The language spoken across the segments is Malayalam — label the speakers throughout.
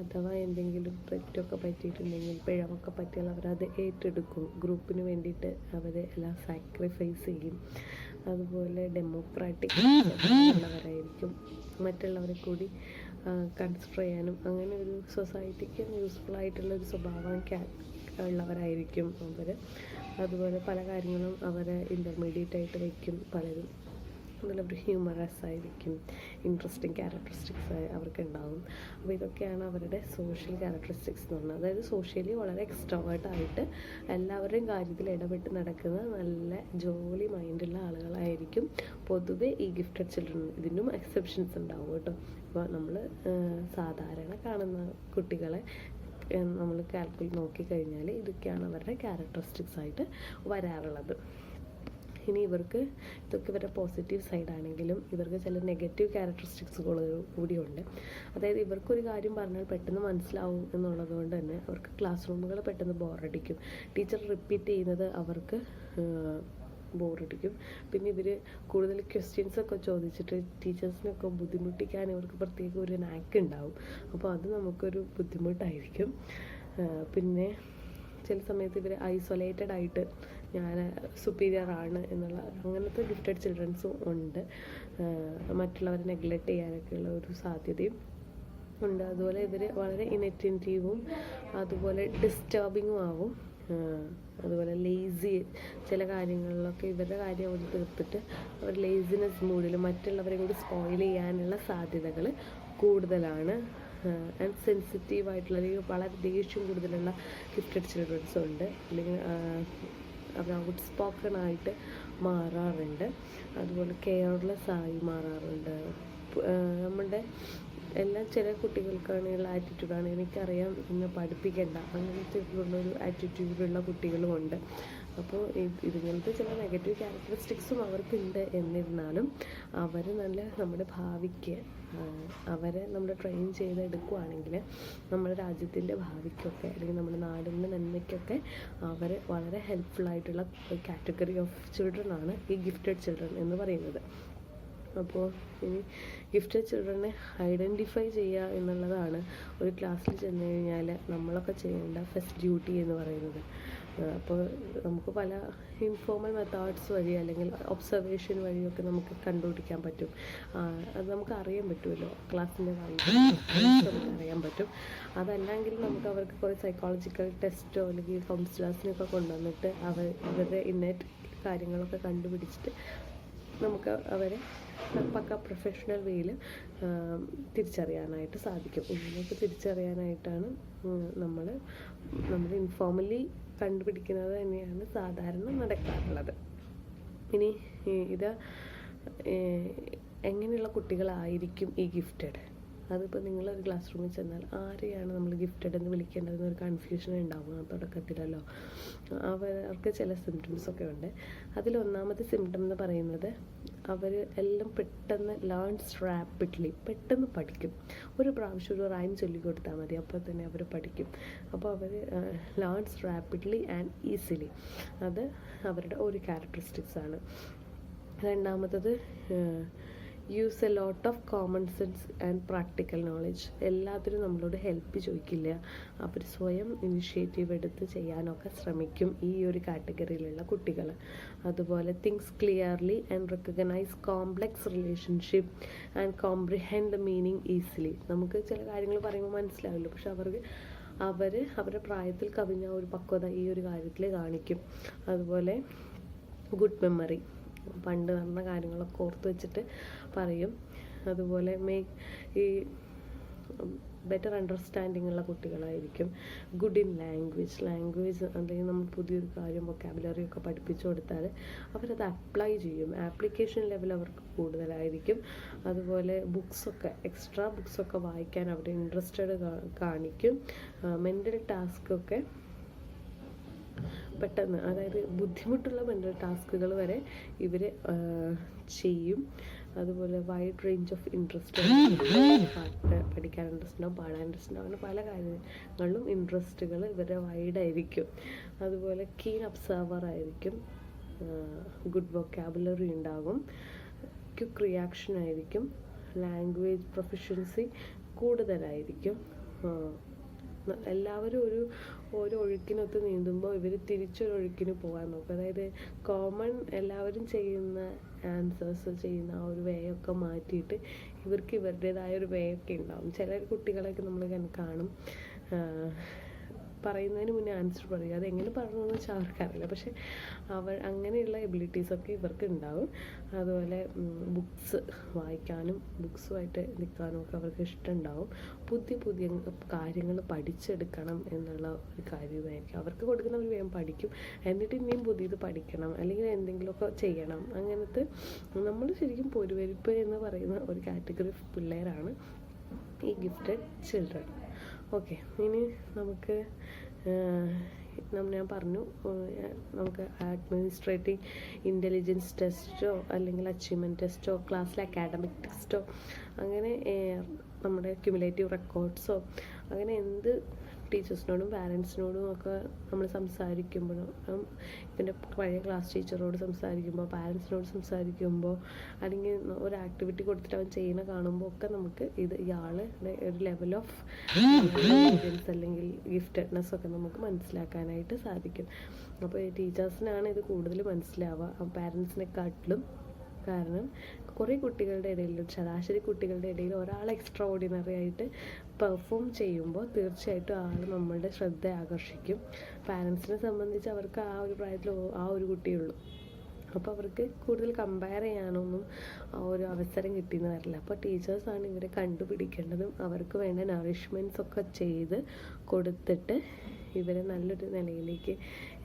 Speaker 1: അഥവാ എന്തെങ്കിലും തെറ്റൊക്കെ പറ്റിയിട്ടുണ്ടെങ്കിൽ, പിഴവൊക്കെ പറ്റിയാൽ അവരത് ഏറ്റെടുക്കും. ഗ്രൂപ്പിന് വേണ്ടിയിട്ട് അവർ എല്ലാം സാക്രിഫൈസ് ചെയ്യും. അതുപോലെ ഡെമോക്രാറ്റിക് ഉള്ളവരായിരിക്കും. മറ്റുള്ളവരെ കൂടി കൺസിഡർ ചെയ്യാനും അങ്ങനെ ഒരു സൊസൈറ്റിക്ക് യൂസ്ഫുൾ ആയിട്ടുള്ളൊരു സ്വഭാവം ഉള്ളവരായിരിക്കും അവർ. അതുപോലെ പല കാര്യങ്ങളും അവരെ ഇൻ്റർമീഡിയറ്റ് ആയിട്ട് വയ്ക്കും പലരും. നല്ല ഹ്യൂമറസ് ആയിരിക്കും, ഇൻട്രസ്റ്റിംഗ് ക്യാരക്ടറിസ്റ്റിക്സ് അവർക്ക് ഉണ്ടാകും. അപ്പോൾ ഇതൊക്കെയാണ് അവരുടെ സോഷ്യൽ ക്യാരക്ടറിസ്റ്റിക്സ് എന്ന് പറഞ്ഞാൽ. അതായത് സോഷ്യലി വളരെ എക്സ്ട്രോവേർട്ടായിട്ട് എല്ലാവരുടെയും കാര്യത്തിൽ ഇടപെട്ട് നടക്കുന്ന നല്ല ജോലി മൈൻഡുള്ള ആളുകളായിരിക്കും പൊതുവെ ഈ ഗിഫ്റ്റഡ് ചിൽഡ്രൻ. ഇതിനും എക്സെപ്ഷൻസ് ഉണ്ടാവും കേട്ടോ. അപ്പോൾ നമ്മൾ സാധാരണ കാണുന്ന കുട്ടികളെ നമ്മൾ നോക്കിക്കഴിഞ്ഞാൽ ഇതൊക്കെയാണ് അവരുടെ ക്യാരക്ടറിസ്റ്റിക്സ് ആയിട്ട് വരാറുള്ളത്. ഇനി ഇവർക്ക് ഇതൊക്കെ ഇവരുടെ പോസിറ്റീവ് സൈഡാണെങ്കിലും ഇവർക്ക് ചില നെഗറ്റീവ് ക്യാരക്ടറിസ്റ്റിക്സുകൾ കൂടിയുണ്ട്. അതായത് ഇവർക്കൊരു കാര്യം പറഞ്ഞാൽ പെട്ടെന്ന് മനസ്സിലാവും എന്നുള്ളത് കൊണ്ട് തന്നെ അവർക്ക് ക്ലാസ് റൂമുകൾ പെട്ടെന്ന് ബോറടിക്കും. ടീച്ചർ റിപ്പീറ്റ് ചെയ്യുന്നത് അവർക്ക് ബോറടിക്കും. പിന്നെ ഇവർ കൂടുതൽ ക്വസ്റ്റ്യൻസൊക്കെ ചോദിച്ചിട്ട് ടീച്ചേഴ്സിനൊക്കെ ബുദ്ധിമുട്ടിക്കാൻ ഇവർക്ക് പ്രത്യേക ഒരു നാക്ക് ഉണ്ടാവും. അപ്പോൾ അത് നമുക്കൊരു ബുദ്ധിമുട്ടായിരിക്കും. പിന്നെ ചില സമയത്ത് ഇവർ ഐസൊലേറ്റഡ് ആയിട്ട് ഞാൻ സുപ്പീരിയർ ആണ് എന്നുള്ള അങ്ങനത്തെ ഗിഫ്റ്റഡ് ചിൽഡ്രൻസും ഉണ്ട്. മറ്റുള്ളവരെ നെഗ്ലക്റ്റ് ചെയ്യാനൊക്കെയുള്ള ഒരു സാധ്യതയും ഉണ്ട്. അതുപോലെ ഇവർ വളരെ ഇനറ്റൻറ്റീവും അതുപോലെ ഡിസ്റ്റർബിങ്ങും ആവും. അതുപോലെ ലേസി, ചില കാര്യങ്ങളിലൊക്കെ ഇവരുടെ കാര്യം അവർ തീർത്തിട്ട് അവർ ലേസിനെസ് മൂഡിൽ മറ്റുള്ളവരെ കൂടി സ്പോയിൽ ചെയ്യാനുള്ള സാധ്യതകൾ കൂടുതലാണ്. ആൻഡ് സെൻസിറ്റീവായിട്ടുള്ള അല്ലെങ്കിൽ വളരെ ദേഷ്യം കൂടുതലുള്ള ഗിഫ്റ്റഡ് ചിൽഡ്രൻസും ഉണ്ട്. അല്ലെങ്കിൽ അവർ ഔട്ട് സ്പോക്കൺ ആയിട്ട് മാറാറുണ്ട്. അതുപോലെ കെയർലെസ് ആയി മാറാറുണ്ട്. നമ്മളുടെ എല്ലാം ചില കുട്ടികൾക്കാണെയുള്ള ആറ്റിറ്റ്യൂഡാണ്, എനിക്കറിയാം ഇന്ന് പഠിപ്പിക്കേണ്ട അങ്ങനത്തെ ഉള്ളൊരു ആറ്റിറ്റ്യൂഡുള്ള കുട്ടികളും ഉണ്ട്. അപ്പോൾ ഇതുപോലത്തെ ചില നെഗറ്റീവ് ക്യാരക്ടറിസ്റ്റിക്സും അവർക്കുണ്ട്. എന്നിരുന്നാലും അവർ നമ്മുടെ ഭാവിക്ക് അവരെ നമ്മൾ ട്രെയിൻ ചെയ്തെടുക്കുകയാണെങ്കിൽ നമ്മുടെ രാജ്യത്തിൻ്റെ ഭാവിക്കൊക്കെ അല്ലെങ്കിൽ നമ്മുടെ നാടിൻ്റെ നന്മയ്ക്കൊക്കെ അവർ വളരെ ഹെൽപ്ഫുള്ളായിട്ടുള്ള കാറ്റഗറി ഓഫ് ചിൽഡ്രൻ ആണ് ഈ ഗിഫ്റ്റഡ് ചിൽഡ്രൻ എന്ന് പറയുന്നത്. അപ്പോൾ ഇനി ഗിഫ്റ്റഡ് ചിൽഡ്രനെ ഐഡൻറ്റിഫൈ ചെയ്യുക എന്നുള്ളതാണ് ഒരു ക്ലാസ്സിൽ ചെന്ന് കഴിഞ്ഞാൽ നമ്മളൊക്കെ ചെയ്യേണ്ട ഫസ്റ്റ് ഡ്യൂട്ടി എന്ന് പറയുന്നത്. അപ്പോൾ നമുക്ക് പല ഇൻഫോർമൽ മെത്തേഡ്സ് വഴി അല്ലെങ്കിൽ ഒബ്സർവേഷൻ വഴിയൊക്കെ നമുക്ക് കണ്ടുപിടിക്കാൻ പറ്റും. അത് നമുക്ക് അറിയാൻ പറ്റുമല്ലോ, ക്ലാസ്സിൻ്റെ നമുക്ക് അറിയാൻ പറ്റും. അതല്ലെങ്കിൽ നമുക്ക് അവർക്ക് കുറേ സൈക്കോളജിക്കൽ ടെസ്റ്റോ അല്ലെങ്കിൽ കൗൺസിലേഴ്സിനൊക്കെ കൊണ്ടുവന്നിട്ട് ഇവരുടെ ഇന്നേറ്റ് കാര്യങ്ങളൊക്കെ കണ്ടുപിടിച്ചിട്ട് നമുക്ക് അവരെ പക്ക പ്രൊഫഷണൽ വേയിൽ തിരിച്ചറിയാനായിട്ട് സാധിക്കും. ഇങ്ങനെയൊക്കെ തിരിച്ചറിയാനായിട്ടാണ് നമ്മൾ ഇൻഫോർമലി കണ്ടുപിടിക്കുന്നത് തന്നെയാണ് സാധാരണ നടക്കാറുള്ളത്. ഇനി ഇത് എങ്ങനെയുള്ള കുട്ടികളായിരിക്കും ഈ ഗിഫ്റ്റഡ്? അതിപ്പോൾ നിങ്ങളൊരു ക്ലാസ് റൂമിൽ ചെന്നാൽ ആരെയാണ് നമ്മൾ ഗിഫ്റ്റഡ് എന്ന് വിളിക്കേണ്ടതെന്നൊരു കൺഫ്യൂഷൻ ഉണ്ടാവും തുടക്കത്തിലല്ലോ. അവർക്ക് ചില സിംറ്റംസൊക്കെ ഉണ്ട്. അതിലൊന്നാമത്തെ സിംറ്റം എന്ന് പറയുന്നത് അവർ എല്ലാം പെട്ടെന്ന് ലേൺസ് റാപ്പിഡ്ലി, പെട്ടെന്ന് പഠിക്കും. ഒരു പ്രാവശ്യം ഒരു റൈം ചൊല്ലിക്കൊടുത്താൽ മതി, അപ്പോൾ തന്നെ അവർ പഠിക്കും. അപ്പോൾ അവർ ലേൺസ് റാപ്പിഡ്ലി ആൻഡ് ഈസിലി, അത് അവരുടെ ഒരു ക്യാരക്ടറിസ്റ്റിക്സ് ആണ്. രണ്ടാമത്തത് use a lot of common sense and practical knowledge. എല്ലാത്തിനും നമ്മളോട് ഹെൽപ്പ് ചോദിക്കില്ല, അവർ സ്വയം ഇനിഷ്യേറ്റീവ് എടുത്ത് ചെയ്യാനൊക്കെ ശ്രമിക്കും ഈ ഒരു കാറ്റഗറിയിലുള്ള കുട്ടികൾ. അതുപോലെ things clearly and recognise complex relationship and comprehend the meaning easily. നമുക്ക് ചില കാര്യങ്ങൾ പറയുമ്പോൾ മനസ്സിലാവില്ല, പക്ഷെ അവരുടെ പ്രായത്തിൽ കവിഞ്ഞ ഒരു പക്വത ഈ ഒരു കാര്യത്തിൽ കാണിക്കും. അതുപോലെ ഗുഡ് മെമ്മറി, പണ്ട് നടന്ന കാര്യങ്ങളൊക്കെ ഓർത്ത് വെച്ചിട്ട് പറയും. അതുപോലെ ഈ ബെറ്റർ അണ്ടർസ്റ്റാൻഡിങ് ഉള്ള കുട്ടികളായിരിക്കും. ഗുഡ് ഇൻ ലാംഗ്വേജ് അല്ലെങ്കിൽ നമ്മൾ പുതിയൊരു കാര്യം വൊക്കാബുലറി ഒക്കെ പഠിപ്പിച്ചു കൊടുത്താൽ അവരത് അപ്ലൈ ചെയ്യും. ആപ്ലിക്കേഷൻ ലെവൽ അവർക്ക് കൂടുതലായിരിക്കും. അതുപോലെ എക്സ്ട്രാ ബുക്സൊക്കെ വായിക്കാൻ അവർ ഇൻട്രസ്റ്റഡ് കാണിക്കും. മെൻ്റൽ ടാസ്കൊക്കെ പെട്ടെന്ന്, അതായത് ബുദ്ധിമുട്ടുള്ള മെൻ്റൽ ടാസ്കുകൾ വരെ ഇവർ ചെയ്യും. അതുപോലെ വൈഡ് റേഞ്ച് ഓഫ് ഇൻട്രസ്റ്റ്, പാട്ട് പഠിക്കാൻ ഇൻട്രസ്റ്റ് ഉണ്ടാവും, പാടാൻ ഇൻട്രസ്റ്റ് ഉണ്ടാവും, അങ്ങനെ പല കാര്യങ്ങളിലും ഇൻട്രസ്റ്റുകൾ ഇവരുടെ വൈഡായിരിക്കും. അതുപോലെ കീൻ ഒബ്സർവർ ആയിരിക്കും. ഗുഡ് വൊക്കാബുലറി ഉണ്ടാകും. ക്വിക്ക് റിയാക്ഷൻ ആയിരിക്കും. ലാംഗ്വേജ് പ്രൊഫിഷ്യൻസി കൂടുതലായിരിക്കും. എല്ലാവരും ഓരോ ഒഴുക്കിനൊത്ത് നീന്തുമ്പോൾ ഇവർ തിരിച്ചൊരു ഒഴുക്കിന് പോകാൻ നോക്കും. അതായത് കോമൺ എല്ലാവരും ചെയ്യുന്ന ആൻസേഴ്സ് ചെയ്യുന്ന ആ ഒരു വേ ഒക്കെ മാറ്റിയിട്ട് ഇവർക്ക് ഇവരുടേതായ ഒരു വേ ഒക്കെ ഉണ്ടാവും. ചില കുട്ടികളൊക്കെ നമ്മൾ കാണും പറയുന്നതിന് മുന്നേ ആൻസർ പറയുക. അതെങ്ങനെ പറഞ്ഞതെന്ന് വെച്ചാൽ അവർക്കറിയില്ല. പക്ഷെ അങ്ങനെയുള്ള എബിലിറ്റീസൊക്കെ ഇവർക്ക് ഉണ്ടാവും. അതുപോലെ ബുക്സ് വായിക്കാനും ബുക്സുമായിട്ട് നിൽക്കാനും ഒക്കെ അവർക്ക് ഇഷ്ടമുണ്ടാവും. പുതിയ കാര്യങ്ങൾ പഠിച്ചെടുക്കണം എന്നുള്ള ഒരു കാര്യമായിരിക്കും അവർക്ക് കൊടുക്കുന്ന. ഒരു വേഗം പഠിക്കും, എന്നിട്ട് ഇനിയും പുതിയത് പഠിക്കണം, അല്ലെങ്കിൽ എന്തെങ്കിലുമൊക്കെ ചെയ്യണം. അങ്ങനത്തെ നമ്മൾ ശരിക്കും പൊരുവരിപ്പ് എന്ന് പറയുന്ന ഒരു കാറ്റഗറി പിള്ളേരാണ് ഈ ഗിഫ്റ്റഡ് ചിൽഡ്രൻ. ഓക്കെ, ഇനി നമുക്ക് ഞാൻ പറഞ്ഞു നമുക്ക് അഡ്മിനിസ്ട്രേറ്റീവ് ഇൻ്റലിജൻസ് ടെസ്റ്റോ അല്ലെങ്കിൽ അച്ചീവ്മെൻറ്റ് ടെസ്റ്റോ ക്ലാസ്സിലെ അക്കാഡമിക് ടെസ്റ്റോ അങ്ങനെ നമ്മുടെ ക്യുമുലേറ്റീവ് റെക്കോർഡ്സോ അങ്ങനെ എന്ത് ടീച്ചേഴ്സിനോടും പാരൻസിനോടും ഒക്കെ നമ്മൾ സംസാരിക്കുമ്പോഴും പിന്നെ പഴയ ക്ലാസ് ടീച്ചറോട് സംസാരിക്കുമ്പോൾ പാരൻസിനോട് സംസാരിക്കുമ്പോൾ അല്ലെങ്കിൽ ഒരു ആക്ടിവിറ്റി കൊടുത്തിട്ട് അവൻ ചെയ്യുന്ന കാണുമ്പോൾ ഒക്കെ നമുക്ക് ഇയാളുടെ ഒരു ലെവൽ ഓഫ് ഇൻ്റലിജൻസ് അല്ലെങ്കിൽ ഗിഫ്റ്റഡ്നെസ് ഒക്കെ നമുക്ക് മനസ്സിലാക്കാനായിട്ട് സാധിക്കും. അപ്പോൾ ടീച്ചേഴ്സിനാണ് ഇത് കൂടുതൽ മനസ്സിലാവുക പാരൻസിനെക്കാട്ടിലും. കാരണം കുറേ കുട്ടികളുടെ ഇടയിൽ, ശരാശരി കുട്ടികളുടെ ഇടയിൽ ഒരാൾ എക്സ്ട്രാ ഓർഡിനറി ആയിട്ട് പെർഫോം ചെയ്യുമ്പോൾ തീർച്ചയായിട്ടും ആൾ നമ്മളുടെ ശ്രദ്ധ ആകർഷിക്കും. പാരൻസിനെ സംബന്ധിച്ച് അവർക്ക് ആ ഒരു പ്രായത്തിൽ ആ ഒരു കുട്ടിയുള്ളൂ. അപ്പോൾ അവർക്ക് കൂടുതൽ കമ്പയർ ചെയ്യാനൊന്നും ആ ഒരു അവസരം കിട്ടിയെന്ന് വരില്ല. അപ്പോൾ ടീച്ചേഴ്സാണ് ഇവരെ കണ്ടുപിടിക്കേണ്ടതും അവർക്ക് വേണ്ട നറിഷ്മെൻറ്റ്സ് ഒക്കെ ചെയ്ത് കൊടുത്തിട്ട് ഇവരെ നല്ലൊരു നിലയിലേക്ക്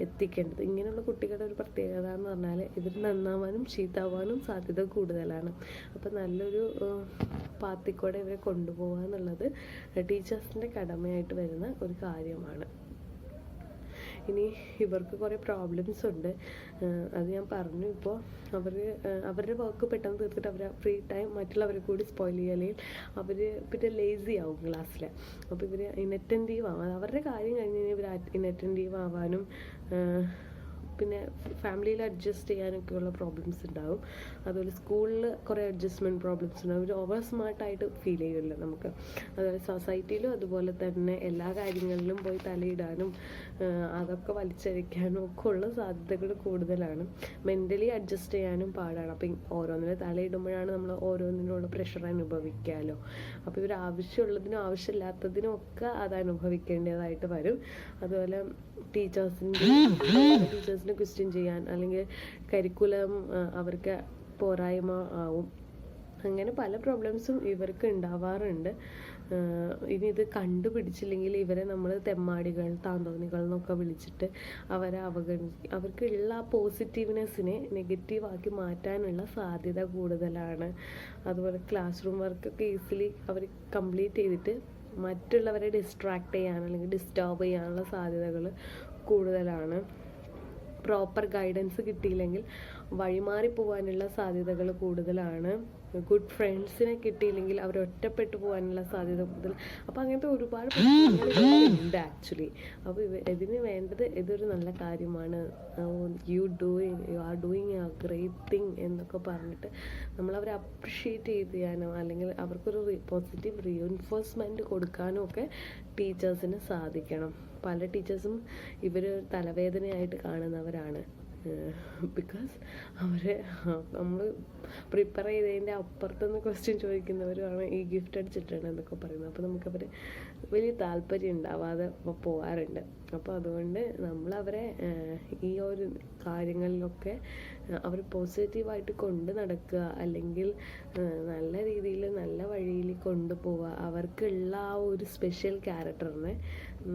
Speaker 1: എത്തിക്കേണ്ടത്. ഇങ്ങനെയുള്ള കുട്ടികളുടെ ഒരു പ്രത്യേകത എന്ന് പറഞ്ഞാൽ ഇവർ നന്നാവാനും ചീത്താവാനും സാധ്യത കൂടുതലാണ്. അപ്പോൾ നല്ലൊരു പാത്തിക്കൂടെ ഇവരെ കൊണ്ടുപോകുക എന്നുള്ളത് ടീച്ചേഴ്സിൻ്റെ കടമയായിട്ട് വരുന്ന ഒരു കാര്യമാണ്. ഇനി ഇവർക്ക് കുറേ പ്രോബ്ലംസ് ഉണ്ട്, അത് ഞാൻ പറഞ്ഞു. ഇപ്പോൾ അവരുടെ വർക്ക് പെട്ടെന്ന് തീർത്തിട്ട് അവർ ഫ്രീ ടൈം മറ്റുള്ളവരെ കൂടി സ്പോയിൽ ചെയ്യുക, അല്ലെങ്കിൽ അവർ പിന്നെ ലേസി ആവും ക്ലാസ്സിൽ. അപ്പോൾ ഇവർ ഇനറ്റൻറ്റീവ് ആവാം. അവരുടെ കാര്യം കഴിഞ്ഞ് കഴിഞ്ഞാൽ ഇവർ ഇനറ്റൻറ്റീവ് ആവാനും പിന്നെ ഫാമിലിയിൽ അഡ്ജസ്റ്റ് ചെയ്യാനൊക്കെയുള്ള പ്രോബ്ലംസ് ഉണ്ടാവും. അതുപോലെ സ്കൂളിൽ കുറേ അഡ്ജസ്റ്റ്മെൻറ്റ് പ്രോബ്ലംസ് ഉണ്ടാവും. ഒരു ഓവർ സ്മാർട്ടായിട്ട് ഫീൽ ചെയ്യില്ല നമുക്ക്. അതുപോലെ സൊസൈറ്റിയിലും അതുപോലെ തന്നെ എല്ലാ കാര്യങ്ങളിലും പോയി തലയിടാനും അതൊക്കെ വലിച്ചഴിക്കാനും ഒക്കെ ഉള്ള സാധ്യതകൾ കൂടുതലാണ്. മെൻ്റലി അഡ്ജസ്റ്റ് ചെയ്യാനും പാടാണ്. അപ്പം ഓരോന്നിനും തലയിടുമ്പോഴാണ് നമ്മൾ ഓരോന്നിനുള്ള പ്രഷർ അനുഭവിക്കാമല്ലോ. അപ്പോൾ ഇവർ ആവശ്യമുള്ളതിനും ആവശ്യമില്ലാത്തതിനും ഒക്കെ അത് അനുഭവിക്കേണ്ടതായിട്ട് വരും. അതുപോലെ ടീച്ചേഴ്സിനെ ക്വസ്റ്റ്യൻ ചെയ്യാൻ അല്ലെങ്കിൽ കരിക്കുലം അവർക്ക് പോരായ്മ ആവും. അങ്ങനെ പല പ്രോബ്ലംസും ഇവർക്ക് ഉണ്ടാവാറുണ്ട്. ഇനി ഇത് കണ്ടുപിടിച്ചില്ലെങ്കിൽ ഇവരെ നമ്മൾ തെമ്മാടികൾ താന്തോന്നികൾ എന്നൊക്കെ വിളിച്ചിട്ട് അവരെ അവർക്കുള്ള ആ പോസിറ്റീവ്നെസ്സിനെ നെഗറ്റീവാക്കി മാറ്റാനുള്ള സാധ്യത കൂടുതലാണ്. അതുപോലെ ക്ലാസ് റൂം വർക്കൊക്കെ ഈസിലി അവർ കംപ്ലീറ്റ് ചെയ്തിട്ട് മറ്റുള്ളവരെ ഡിസ്ട്രാക്ട് ചെയ്യാൻ അല്ലെങ്കിൽ ഡിസ്റ്റർബ് ചെയ്യാനുള്ള സാധ്യതകൾ കൂടുതലാണ്. പ്രോപ്പർ ഗൈഡൻസ് കിട്ടിയില്ലെങ്കിൽ വഴിമാറി പോകാനുള്ള സാധ്യതകൾ കൂടുതലാണ്. ഗുഡ് ഫ്രണ്ട്സിനെ കിട്ടിയില്ലെങ്കിൽ അവർ ഒറ്റപ്പെട്ടു പോകാനുള്ള സാധ്യത കൂടുതൽ. അപ്പോൾ അങ്ങനത്തെ ഒരുപാട് ഉണ്ട് ആക്ച്വലി. അപ്പോൾ ഇതിന് വേണ്ടത് ഇതൊരു നല്ല കാര്യമാണ്. You are doing A great thing എന്നൊക്കെ പറഞ്ഞിട്ട് നമ്മളവരെ അപ്രിഷ്യേറ്റ് ചെയ്യാനോ അല്ലെങ്കിൽ അവർക്കൊരു പോസിറ്റീവ് റീഎൻഫോഴ്സ്മെൻറ്റ് കൊടുക്കാനും ഒക്കെ ടീച്ചേഴ്സിന് സാധിക്കണം. പല ടീച്ചേഴ്സും ഇവർ തലവേദനയായിട്ട് കാണുന്നവരാണ്. ബിക്കോസ് നമ്മൾ പ്രിപ്പയർ ചെയ്തതിൻ്റെ അപ്പുറത്തുനിന്ന് ക്വസ്റ്റ്യൻ ചോദിക്കുന്നവരുമാണ് ഈ ഗിഫ്റ്റഡ് ചിൽഡ്രൻ എന്നൊക്കെ പറയുന്നത്. അപ്പോൾ നമുക്കവർ വലിയ താല്പര്യം ഉണ്ടാവാതെ പോകാറുണ്ട്. അപ്പോൾ അതുകൊണ്ട് നമ്മളവരെ ഈ ഒരു കാര്യങ്ങളിലൊക്കെ അവർ പോസിറ്റീവായിട്ട് കൊണ്ട് നടക്കുക, അല്ലെങ്കിൽ നല്ല രീതിയിൽ നല്ല വഴിയിൽ കൊണ്ടുപോവുക. അവർക്കുള്ള ആ ഒരു സ്പെഷ്യൽ ക്യാരക്ടറിനെ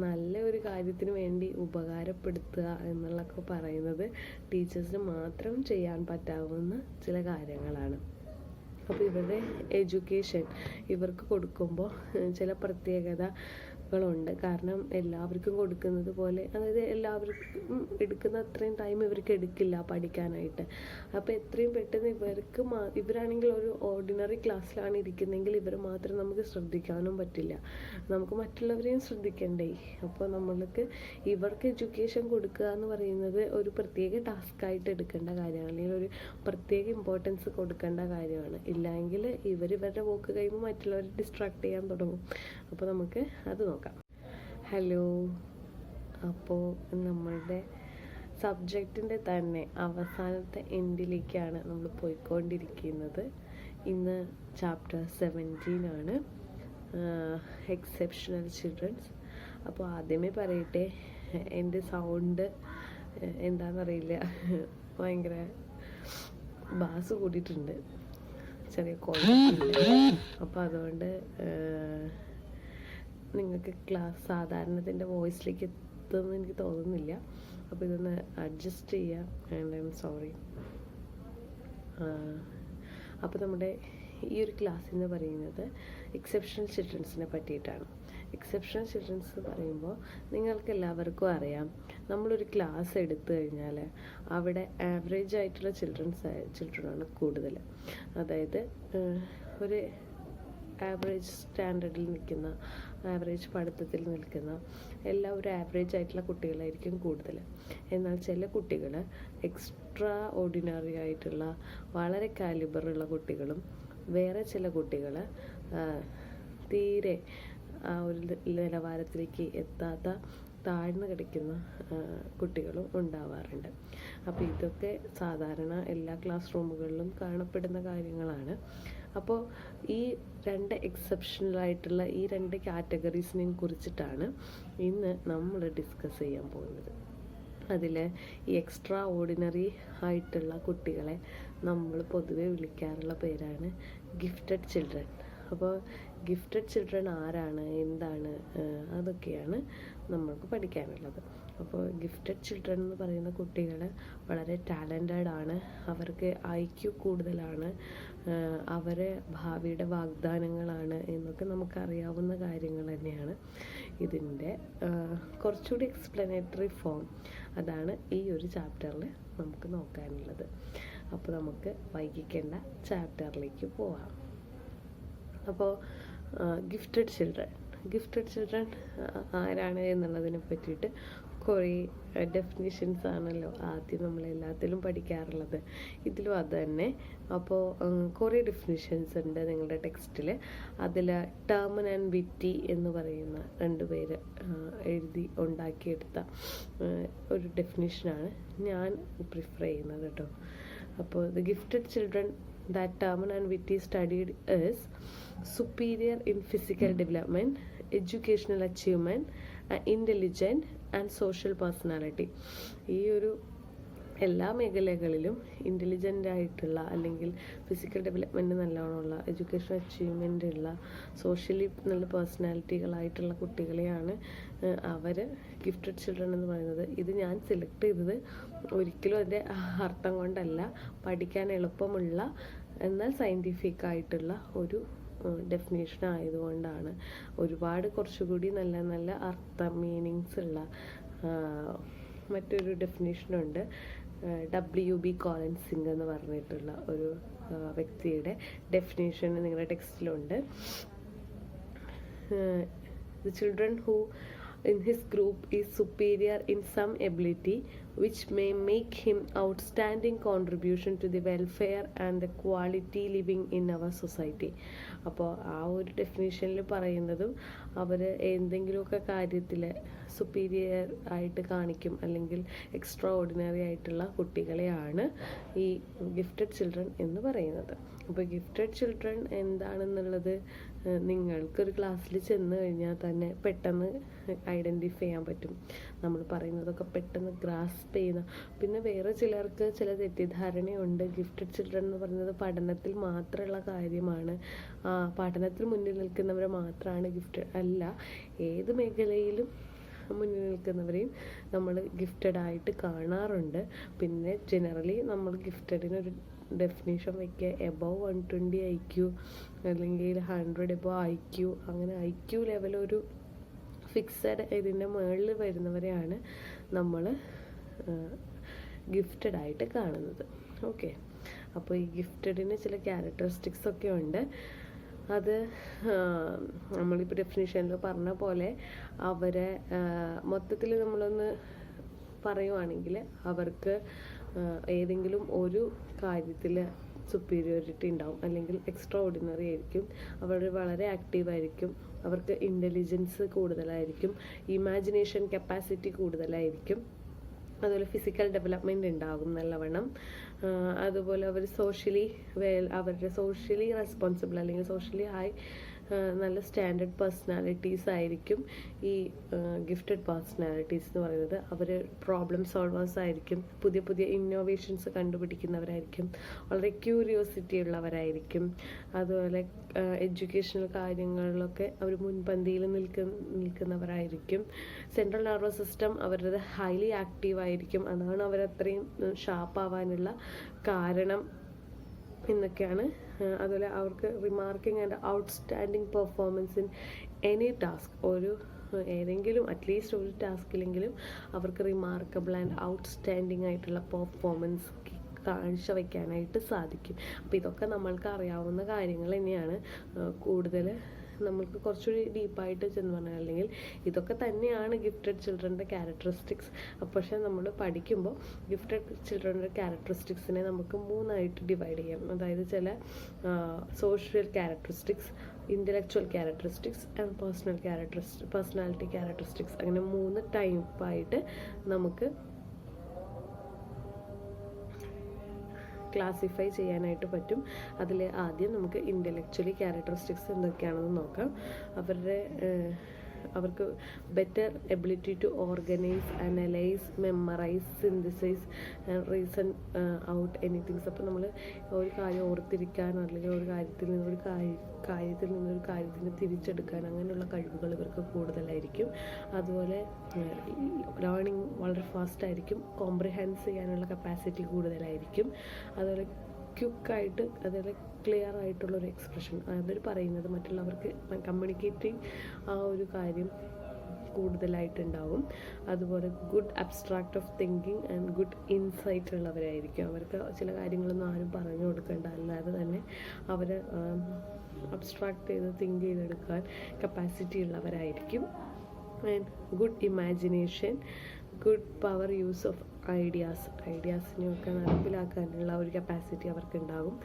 Speaker 1: നല്ല ഒരു കാര്യത്തിന് വേണ്ടി ഉപകാരപ്പെടുത്തുക എന്നുള്ളതൊക്കെ പറയുന്നത് ടീച്ചേഴ്സിന് മാത്രം ചെയ്യാൻ പറ്റാവുന്ന ചില കാര്യങ്ങളാണ്. അപ്പോൾ ഇവരുടെ എഡ്യൂക്കേഷൻ ഇവർക്ക് കൊടുക്കുമ്പോൾ ചില പ്രത്യേകതകളുണ്ട്. കാരണം എല്ലാവർക്കും കൊടുക്കുന്നത് പോലെ, അതായത് എല്ലാവർക്കും എടുക്കുന്ന അത്രയും ടൈം ഇവർക്ക് എടുക്കില്ല പഠിക്കാനായിട്ട്. അപ്പോൾ എത്രയും പെട്ടെന്ന് ഇവരാണെങ്കിൽ ഒരു ഓർഡിനറി ക്ലാസ്സിലാണ് ഇരിക്കുന്നതെങ്കിൽ ഇവർ മാത്രം നമുക്ക് ശ്രദ്ധിക്കാനും പറ്റില്ല, നമുക്ക് മറ്റുള്ളവരെയും ശ്രദ്ധിക്കണ്ടേ. അപ്പോൾ നമ്മൾക്ക് ഇവർക്ക് എഡ്യൂക്കേഷൻ കൊടുക്കുക എന്ന് പറയുന്നത് ഒരു പ്രത്യേക ടാസ്ക്കായിട്ട് എടുക്കേണ്ട കാര്യമാണ്, അല്ലെങ്കിൽ ഒരു പ്രത്യേക ഇമ്പോർട്ടൻസ് കൊടുക്കേണ്ട കാര്യമാണ്. ഇല്ലെങ്കിൽ ഇവരുടെ വോക്ക് കഴിയുമ്പോൾ മറ്റുള്ളവരെ ഡിസ്ട്രാക്ട് ചെയ്യാൻ തുടങ്ങും. അപ്പോൾ നമുക്ക് അത് നോക്കാം. നോക്കാം. ഹലോ, അപ്പോൾ നമ്മളുടെ സബ്ജക്റ്റിൻ്റെ തന്നെ അവസാനത്തെ എൻഡിലേക്കാണ് നമ്മൾ പോയിക്കൊണ്ടിരിക്കുന്നത്. ഇന്ന് ചാപ്റ്റർ 17 ആണ്, എക്സെപ്ഷണൽ ചിൽഡ്രൻസ്. അപ്പോൾ ആദ്യമേ പറയട്ടെ, എൻ്റെ സൗണ്ട് എന്താണെന്നറിയില്ല, ഭയങ്കര ബാസ് കൂടിയിട്ടുണ്ട്, ചെറിയ കുഴപ്പമില്ല. അപ്പോൾ അതുകൊണ്ട് നിങ്ങൾക്ക് ക്ലാസ് സാധാരണത്തിൻ്റെ വോയിസിലേക്ക് എത്തുമെന്ന് എനിക്ക് തോന്നുന്നില്ല. അപ്പോൾ ഇതൊന്ന് അഡ്ജസ്റ്റ് ചെയ്യാം, ആൻഡ് ഐ എം സോറി. അപ്പോൾ നമ്മുടെ ഈ ഒരു ക്ലാസ് എന്ന് പറയുന്നത് എക്സെപ്ഷണൽ ചിൽഡ്രൻസിനെ പറ്റിയിട്ടാണ്. എക്സെപ്ഷണൽ ചിൽഡ്രൻസ് എന്ന് പറയുമ്പോൾ നിങ്ങൾക്ക് എല്ലാവർക്കും അറിയാം, നമ്മളൊരു ക്ലാസ് എടുത്തു കഴിഞ്ഞാൽ അവിടെ ആവറേജ് ആയിട്ടുള്ള ചിൽഡ്രനാണ് കൂടുതൽ. അതായത് ഒരു ആവറേജ് സ്റ്റാൻഡേർഡിൽ നിൽക്കുന്ന, ആവറേജ് പഠിത്തത്തിൽ നിൽക്കുന്ന എല്ലാ ഒരു ആവറേജ് ആയിട്ടുള്ള കുട്ടികളായിരിക്കും കൂടുതൽ. എന്നാൽ ചില കുട്ടികൾ എക്സ്ട്രാ ഓർഡിനറി ആയിട്ടുള്ള വളരെ കാലിബറുള്ള കുട്ടികളും, വേറെ ചില കുട്ടികൾ തീരെ ആ ഒരു നിലവാരത്തിലേക്ക് എത്താത്ത താഴ്ന്നു കിടക്കുന്ന കുട്ടികളും ഉണ്ടാവാറുണ്ട്. അപ്പോൾ ഇതൊക്കെ സാധാരണ എല്ലാ ക്ലാസ് റൂമുകളിലും കാണപ്പെടുന്ന കാര്യങ്ങളാണ്. അപ്പോൾ ഈ രണ്ട് എക്സെപ്ഷണലായിട്ടുള്ള ഈ രണ്ട് കാറ്റഗറീസിനെയും കുറിച്ചിട്ടാണ് ഇന്ന് നമ്മൾ ഡിസ്കസ് ചെയ്യാൻ പോകുന്നത്. അതിൽ ഈ എക്സ്ട്രാ ഓർഡിനറി ആയിട്ടുള്ള കുട്ടികളെ നമ്മൾ പൊതുവെ വിളിക്കാറുള്ള പേരാണ് ഗിഫ്റ്റഡ് ചിൽഡ്രൻ. അപ്പോൾ ഗിഫ്റ്റഡ് ചിൽഡ്രൻ ആരാണ്, എന്താണ്, അതൊക്കെയാണ് നമ്മൾക്ക് പഠിക്കാനുള്ളത്. അപ്പോൾ ഗിഫ്റ്റഡ് ചിൽഡ്രൻ എന്ന് പറയുന്ന കുട്ടികൾ വളരെ ടാലൻറ്റഡ് ആണ്, അവർക്ക് IQ കൂടുതലാണ്, അവരെ ഭാവിയുടെ വാഗ്ദാനങ്ങളാണ് എന്നൊക്കെ നമുക്കറിയാവുന്ന കാര്യങ്ങൾ തന്നെയാണ്. ഇതിൻ്റെ കുറച്ചുകൂടി എക്സ്പ്ലനേറ്ററി ഫോം അതാണ് ഈ ഒരു ചാപ്റ്ററിൽ നമുക്ക് നോക്കാനുള്ളത്. അപ്പോൾ നമുക്ക് വൈകിക്കേണ്ട ചാപ്റ്ററിലേക്ക് പോവാം. അപ്പോൾ ഗിഫ്റ്റഡ് ചിൽഡ്രൻ ആരാണ് എന്നുള്ളതിനെ പറ്റിയിട്ട് കുറേ ഡെഫിനിഷൻസ് ആണല്ലോ ആദ്യം നമ്മളെല്ലാത്തിലും പഠിക്കാറുള്ളത്, ഇതിലും അത് തന്നെ. അപ്പോൾ കുറേ ഡെഫിനിഷൻസ് ഉണ്ട് നിങ്ങളുടെ ടെക്സ്റ്റിൽ. അതിൽ ടേമൻ ആൻഡ് വിറ്റി എന്ന് പറയുന്ന 2 പേര് എഴുതി ഉണ്ടാക്കിയെടുത്ത ഒരു ഡെഫിനിഷനാണ് ഞാൻ പ്രിഫർ ചെയ്യുന്നത് കേട്ടോ. അപ്പോൾ the gifted children that Taman and Whitty studied is superior in physical development, educational achievement, intelligent and social personality. ഈ ഒരു എല്ലാ മേഖലകളിലും ഇൻ്റലിജൻ്റ് ആയിട്ടുള്ള, അല്ലെങ്കിൽ ഫിസിക്കൽ ഡെവലപ്മെൻറ്റ് നല്ലോണമുള്ള, എഡ്യൂക്കേഷൻ അച്ചീവ്മെൻ്റ് ഉള്ള, സോഷ്യലി നല്ല പേഴ്സണാലിറ്റികളായിട്ടുള്ള കുട്ടികളെയാണ് അവർ ഗിഫ്റ്റഡ് ചിൽഡ്രൻ എന്ന് പറയുന്നത്. ഇത് ഞാൻ സെലക്ട് ചെയ്തത് ഒരിക്കലും അതിൻ്റെ അർത്ഥം കൊണ്ടല്ല, പഠിക്കാൻ എളുപ്പമുള്ള എന്നാൽ സയൻറ്റിഫിക് ആയിട്ടുള്ള ഒരു ഡെഫിനേഷൻ ആയതുകൊണ്ടാണ്. ഒരുപാട് കുറച്ചുകൂടി നല്ല നല്ല അർത്ഥം, മീനിങ്സ് ഉള്ള മറ്റൊരു ഡെഫിനേഷനുണ്ട്. WB കോളിൻസിംഗ് എന്ന് പറഞ്ഞിട്ടുള്ള ഒരു വ്യക്തിയുടെ ഡെഫിനേഷൻ നിങ്ങളുടെ ടെക്സ്റ്റിലുണ്ട്. The children who in his group is superior in some ability which may make him outstanding contribution to the welfare and the quality living in our society. അപ്പോൾ ആ ഒരു ഡെഫിനേഷനിൽ പറയുന്നതും അവർ എന്തെങ്കിലുമൊക്കെ കാര്യത്തിൽ സുപ്പീരിയർ ആയിട്ട് കാണിക്കും, അല്ലെങ്കിൽ എക്സ്ട്രാ ഓർഡിനറി ആയിട്ടുള്ള കുട്ടികളെയാണ് ഈ ഗിഫ്റ്റഡ് ചിൽഡ്രൻ എന്ന് പറയുന്നത്. അപ്പോൾ ഗിഫ്റ്റഡ് ചിൽഡ്രൻ എന്താണെന്നുള്ളത് നിങ്ങൾക്കൊരു ക്ലാസ്സിൽ ചെന്ന് കഴിഞ്ഞാൽ തന്നെ പെട്ടെന്ന് ഐഡൻറ്റിഫൈ ചെയ്യാൻ പറ്റും. നമ്മൾ പറയുന്നതൊക്കെ പെട്ടെന്ന് ഗ്രാസ്പ് ചെയ്യുന്ന. പിന്നെ വേറെ ചിലർക്ക് ചില തെറ്റിദ്ധാരണയുണ്ട്, ഗിഫ്റ്റഡ് ചിൽഡ്രൻ എന്ന് പറയുന്നത് പഠനത്തിൽ മാത്രമുള്ള കാര്യമാണ്, പഠനത്തിൽ മുന്നിൽ നിൽക്കുന്നവരെ മാത്രമാണ് ഗിഫ്റ്റഡ്. അല്ല, ഏത് മേഖലയിലും മുന്നിൽ നിൽക്കുന്നവരെയും നമ്മൾ ഗിഫ്റ്റഡ് ആയിട്ട് കാണാറുണ്ട്. പിന്നെ ജനറലി നമ്മൾ ഗിഫ്റ്റഡിനൊരു ഡെഫിനേഷൻ വയ്ക്കുക എബവ് 120 IQ അല്ലെങ്കിൽ 100 എബവ് IQ, അങ്ങനെ IQ ലെവലൊരു ഫിക്സഡ് ഇതിൻ്റെ മുകളിൽ വരുന്നവരെയാണ് നമ്മൾ ഗിഫ്റ്റഡ് ആയിട്ട് കാണുന്നത്. ഓക്കെ, അപ്പോൾ ഈ ഗിഫ്റ്റഡിന് ചില ക്യാരക്ടറിസ്റ്റിക്സ് ഒക്കെ ഉണ്ട്. അത് നമ്മളിപ്പോൾ ഡെഫിനിഷനിൽ പറഞ്ഞ പോലെ അവരെ മൊത്തത്തിൽ നമ്മളൊന്ന് പറയുവാണെങ്കിൽ അവർക്ക് ഏതെങ്കിലും ഒരു കാര്യത്തിൽ സുപ്പീരിയോറിറ്റി ഉണ്ടാവും, അല്ലെങ്കിൽ എക്സ്ട്രാ ഓർഡിനറി ആയിരിക്കും, അവർ വളരെ ആക്റ്റീവായിരിക്കും, അവർക്ക് ഇൻ്റലിജൻസ് കൂടുതലായിരിക്കും, ഇമാജിനേഷൻ കപ്പാസിറ്റി കൂടുതലായിരിക്കും, അതുപോലെ ഫിസിക്കൽ ഡെവലപ്മെൻറ്റ് ഉണ്ടാകും നല്ലവണ്ണം. അതുപോലെ അവർ അവരുടെ സോഷ്യലി റെസ്പോൺസിബിൾ അല്ലെങ്കിൽ സോഷ്യലി നല്ല സ്റ്റാൻഡേർഡ് പേഴ്സണാലിറ്റീസ് ആയിരിക്കും ഈ ഗിഫ്റ്റഡ് പേഴ്സണാലിറ്റീസ് എന്ന് പറയുന്നത്. അവർ പ്രോബ്ലം സോൾവേഴ്സ് ആയിരിക്കും, പുതിയ പുതിയ ഇന്നോവേഷൻസ് കണ്ടുപിടിക്കുന്നവരായിരിക്കും, വളരെ ക്യൂരിയോസിറ്റി ഉള്ളവരായിരിക്കും. അതുപോലെ എഡ്യൂക്കേഷണൽ കാര്യങ്ങളിലൊക്കെ അവർ മുൻപന്തിയിൽ നിൽക്കുന്നവരായിരിക്കും. സെൻട്രൽ നെർവസ് സിസ്റ്റം അവരുടെ ഹൈലി ആക്റ്റീവ് ആയിരിക്കും. അതാണ് അവരത്രയും ഷാർപ്പാവാനുള്ള കാരണം എന്നൊക്കെയാണ്. അതുപോലെ അവർക്ക് remarking and outstanding performance in any task, ഏതെങ്കിലും അറ്റ്ലീസ്റ്റ് ഒരു ടാസ്കിലെങ്കിലും അവർക്ക് റിമാർക്കബിൾ ആൻഡ് ഔട്ട്സ്റ്റാൻഡിങ് ആയിട്ടുള്ള പെർഫോമൻസ് കാഴ്ചവെക്കാനായിട്ട് സാധിക്കും. അപ്പോൾ ഇതൊക്കെ നമ്മൾക്ക് അറിയാവുന്ന കാര്യങ്ങൾ തന്നെയാണ്. കൂടുതൽ നമ്മൾക്ക് കുറച്ചുകൂടി ഡീപ്പായിട്ട് ചെന്ന് പറഞ്ഞാൽ അല്ലെങ്കിൽ ഇതൊക്കെ തന്നെയാണ് ഗിഫ്റ്റഡ് ചിൽഡ്രൻ്റെ ക്യാരക്ടറിസ്റ്റിക്സ്. പക്ഷേ നമ്മൾ പഠിക്കുമ്പോൾ ഗിഫ്റ്റഡ് ചിൽഡ്രൻ്റെ ക്യാരക്ടറിസ്റ്റിക്സിനെ നമുക്ക് 3ആയിട്ട് ഡിവൈഡ് ചെയ്യാം. അതായത് ചില social characteristics, intellectual characteristics and personality characteristics, അങ്ങനെ 3 ടൈപ്പായിട്ട് നമുക്ക് ക്ലാസിഫൈ ചെയ്യാനായിട്ട് പറ്റും. അതിൽ ആദ്യം നമുക്ക് ഇൻ്റലക്ച്വലി ക്യാരക്ടറിസ്റ്റിക്സ് എന്തൊക്കെയാണെന്ന് നോക്കാം. അവർക്ക് better ability to organise, analyse, memorise, synthesise and reason out anythings. അപ്പോൾ നമ്മൾ ഒരു കാര്യം ഓർത്തിരിക്കാനോ അല്ലെങ്കിൽ ഒരു കാര്യത്തിൽ നിന്നൊരു കാര്യത്തിന് തിരിച്ചെടുക്കാൻ അങ്ങനെയുള്ള കഴിവുകൾ ഇവർക്ക് കൂടുതലായിരിക്കും. അതുപോലെ ലേണിംഗ് വളരെ ഫാസ്റ്റ് ആയിരിക്കും, കോംപ്രിഹെൻസ് ചെയ്യാനുള്ള കപ്പാസിറ്റി കൂടുതലായിരിക്കും. അതുപോലെ ക്വിക്കായിട്ട്, അതുപോലെ ക്ലിയർ ആയിട്ടുള്ളൊരു എക്സ്പ്രഷൻ, അവർ പറയുന്നത് മറ്റുള്ളവർക്ക് കമ്മ്യൂണിക്കേറ്റിംഗ് ആ ഒരു കാര്യം കൂടുതലായിട്ടുണ്ടാവും. അതുപോലെ good abstract of thinking and good insight ഉള്ളവരായിരിക്കും. അവർക്ക് ചില കാര്യങ്ങളൊന്നും ആരും പറഞ്ഞു കൊടുക്കേണ്ട, അല്ലാതെ തന്നെ അവർ അബ്സ്ട്രാക്ട് ചെയ്ത് തിങ്ക് ചെയ്തെടുക്കാൻ കപ്പാസിറ്റി ഉള്ളവരായിരിക്കും. And good imagination, good power use of ഐഡിയാസിനെയൊക്കെ നടപ്പിലാക്കാനുള്ള ഒരു കപ്പാസിറ്റി അവർക്കുണ്ടാകും.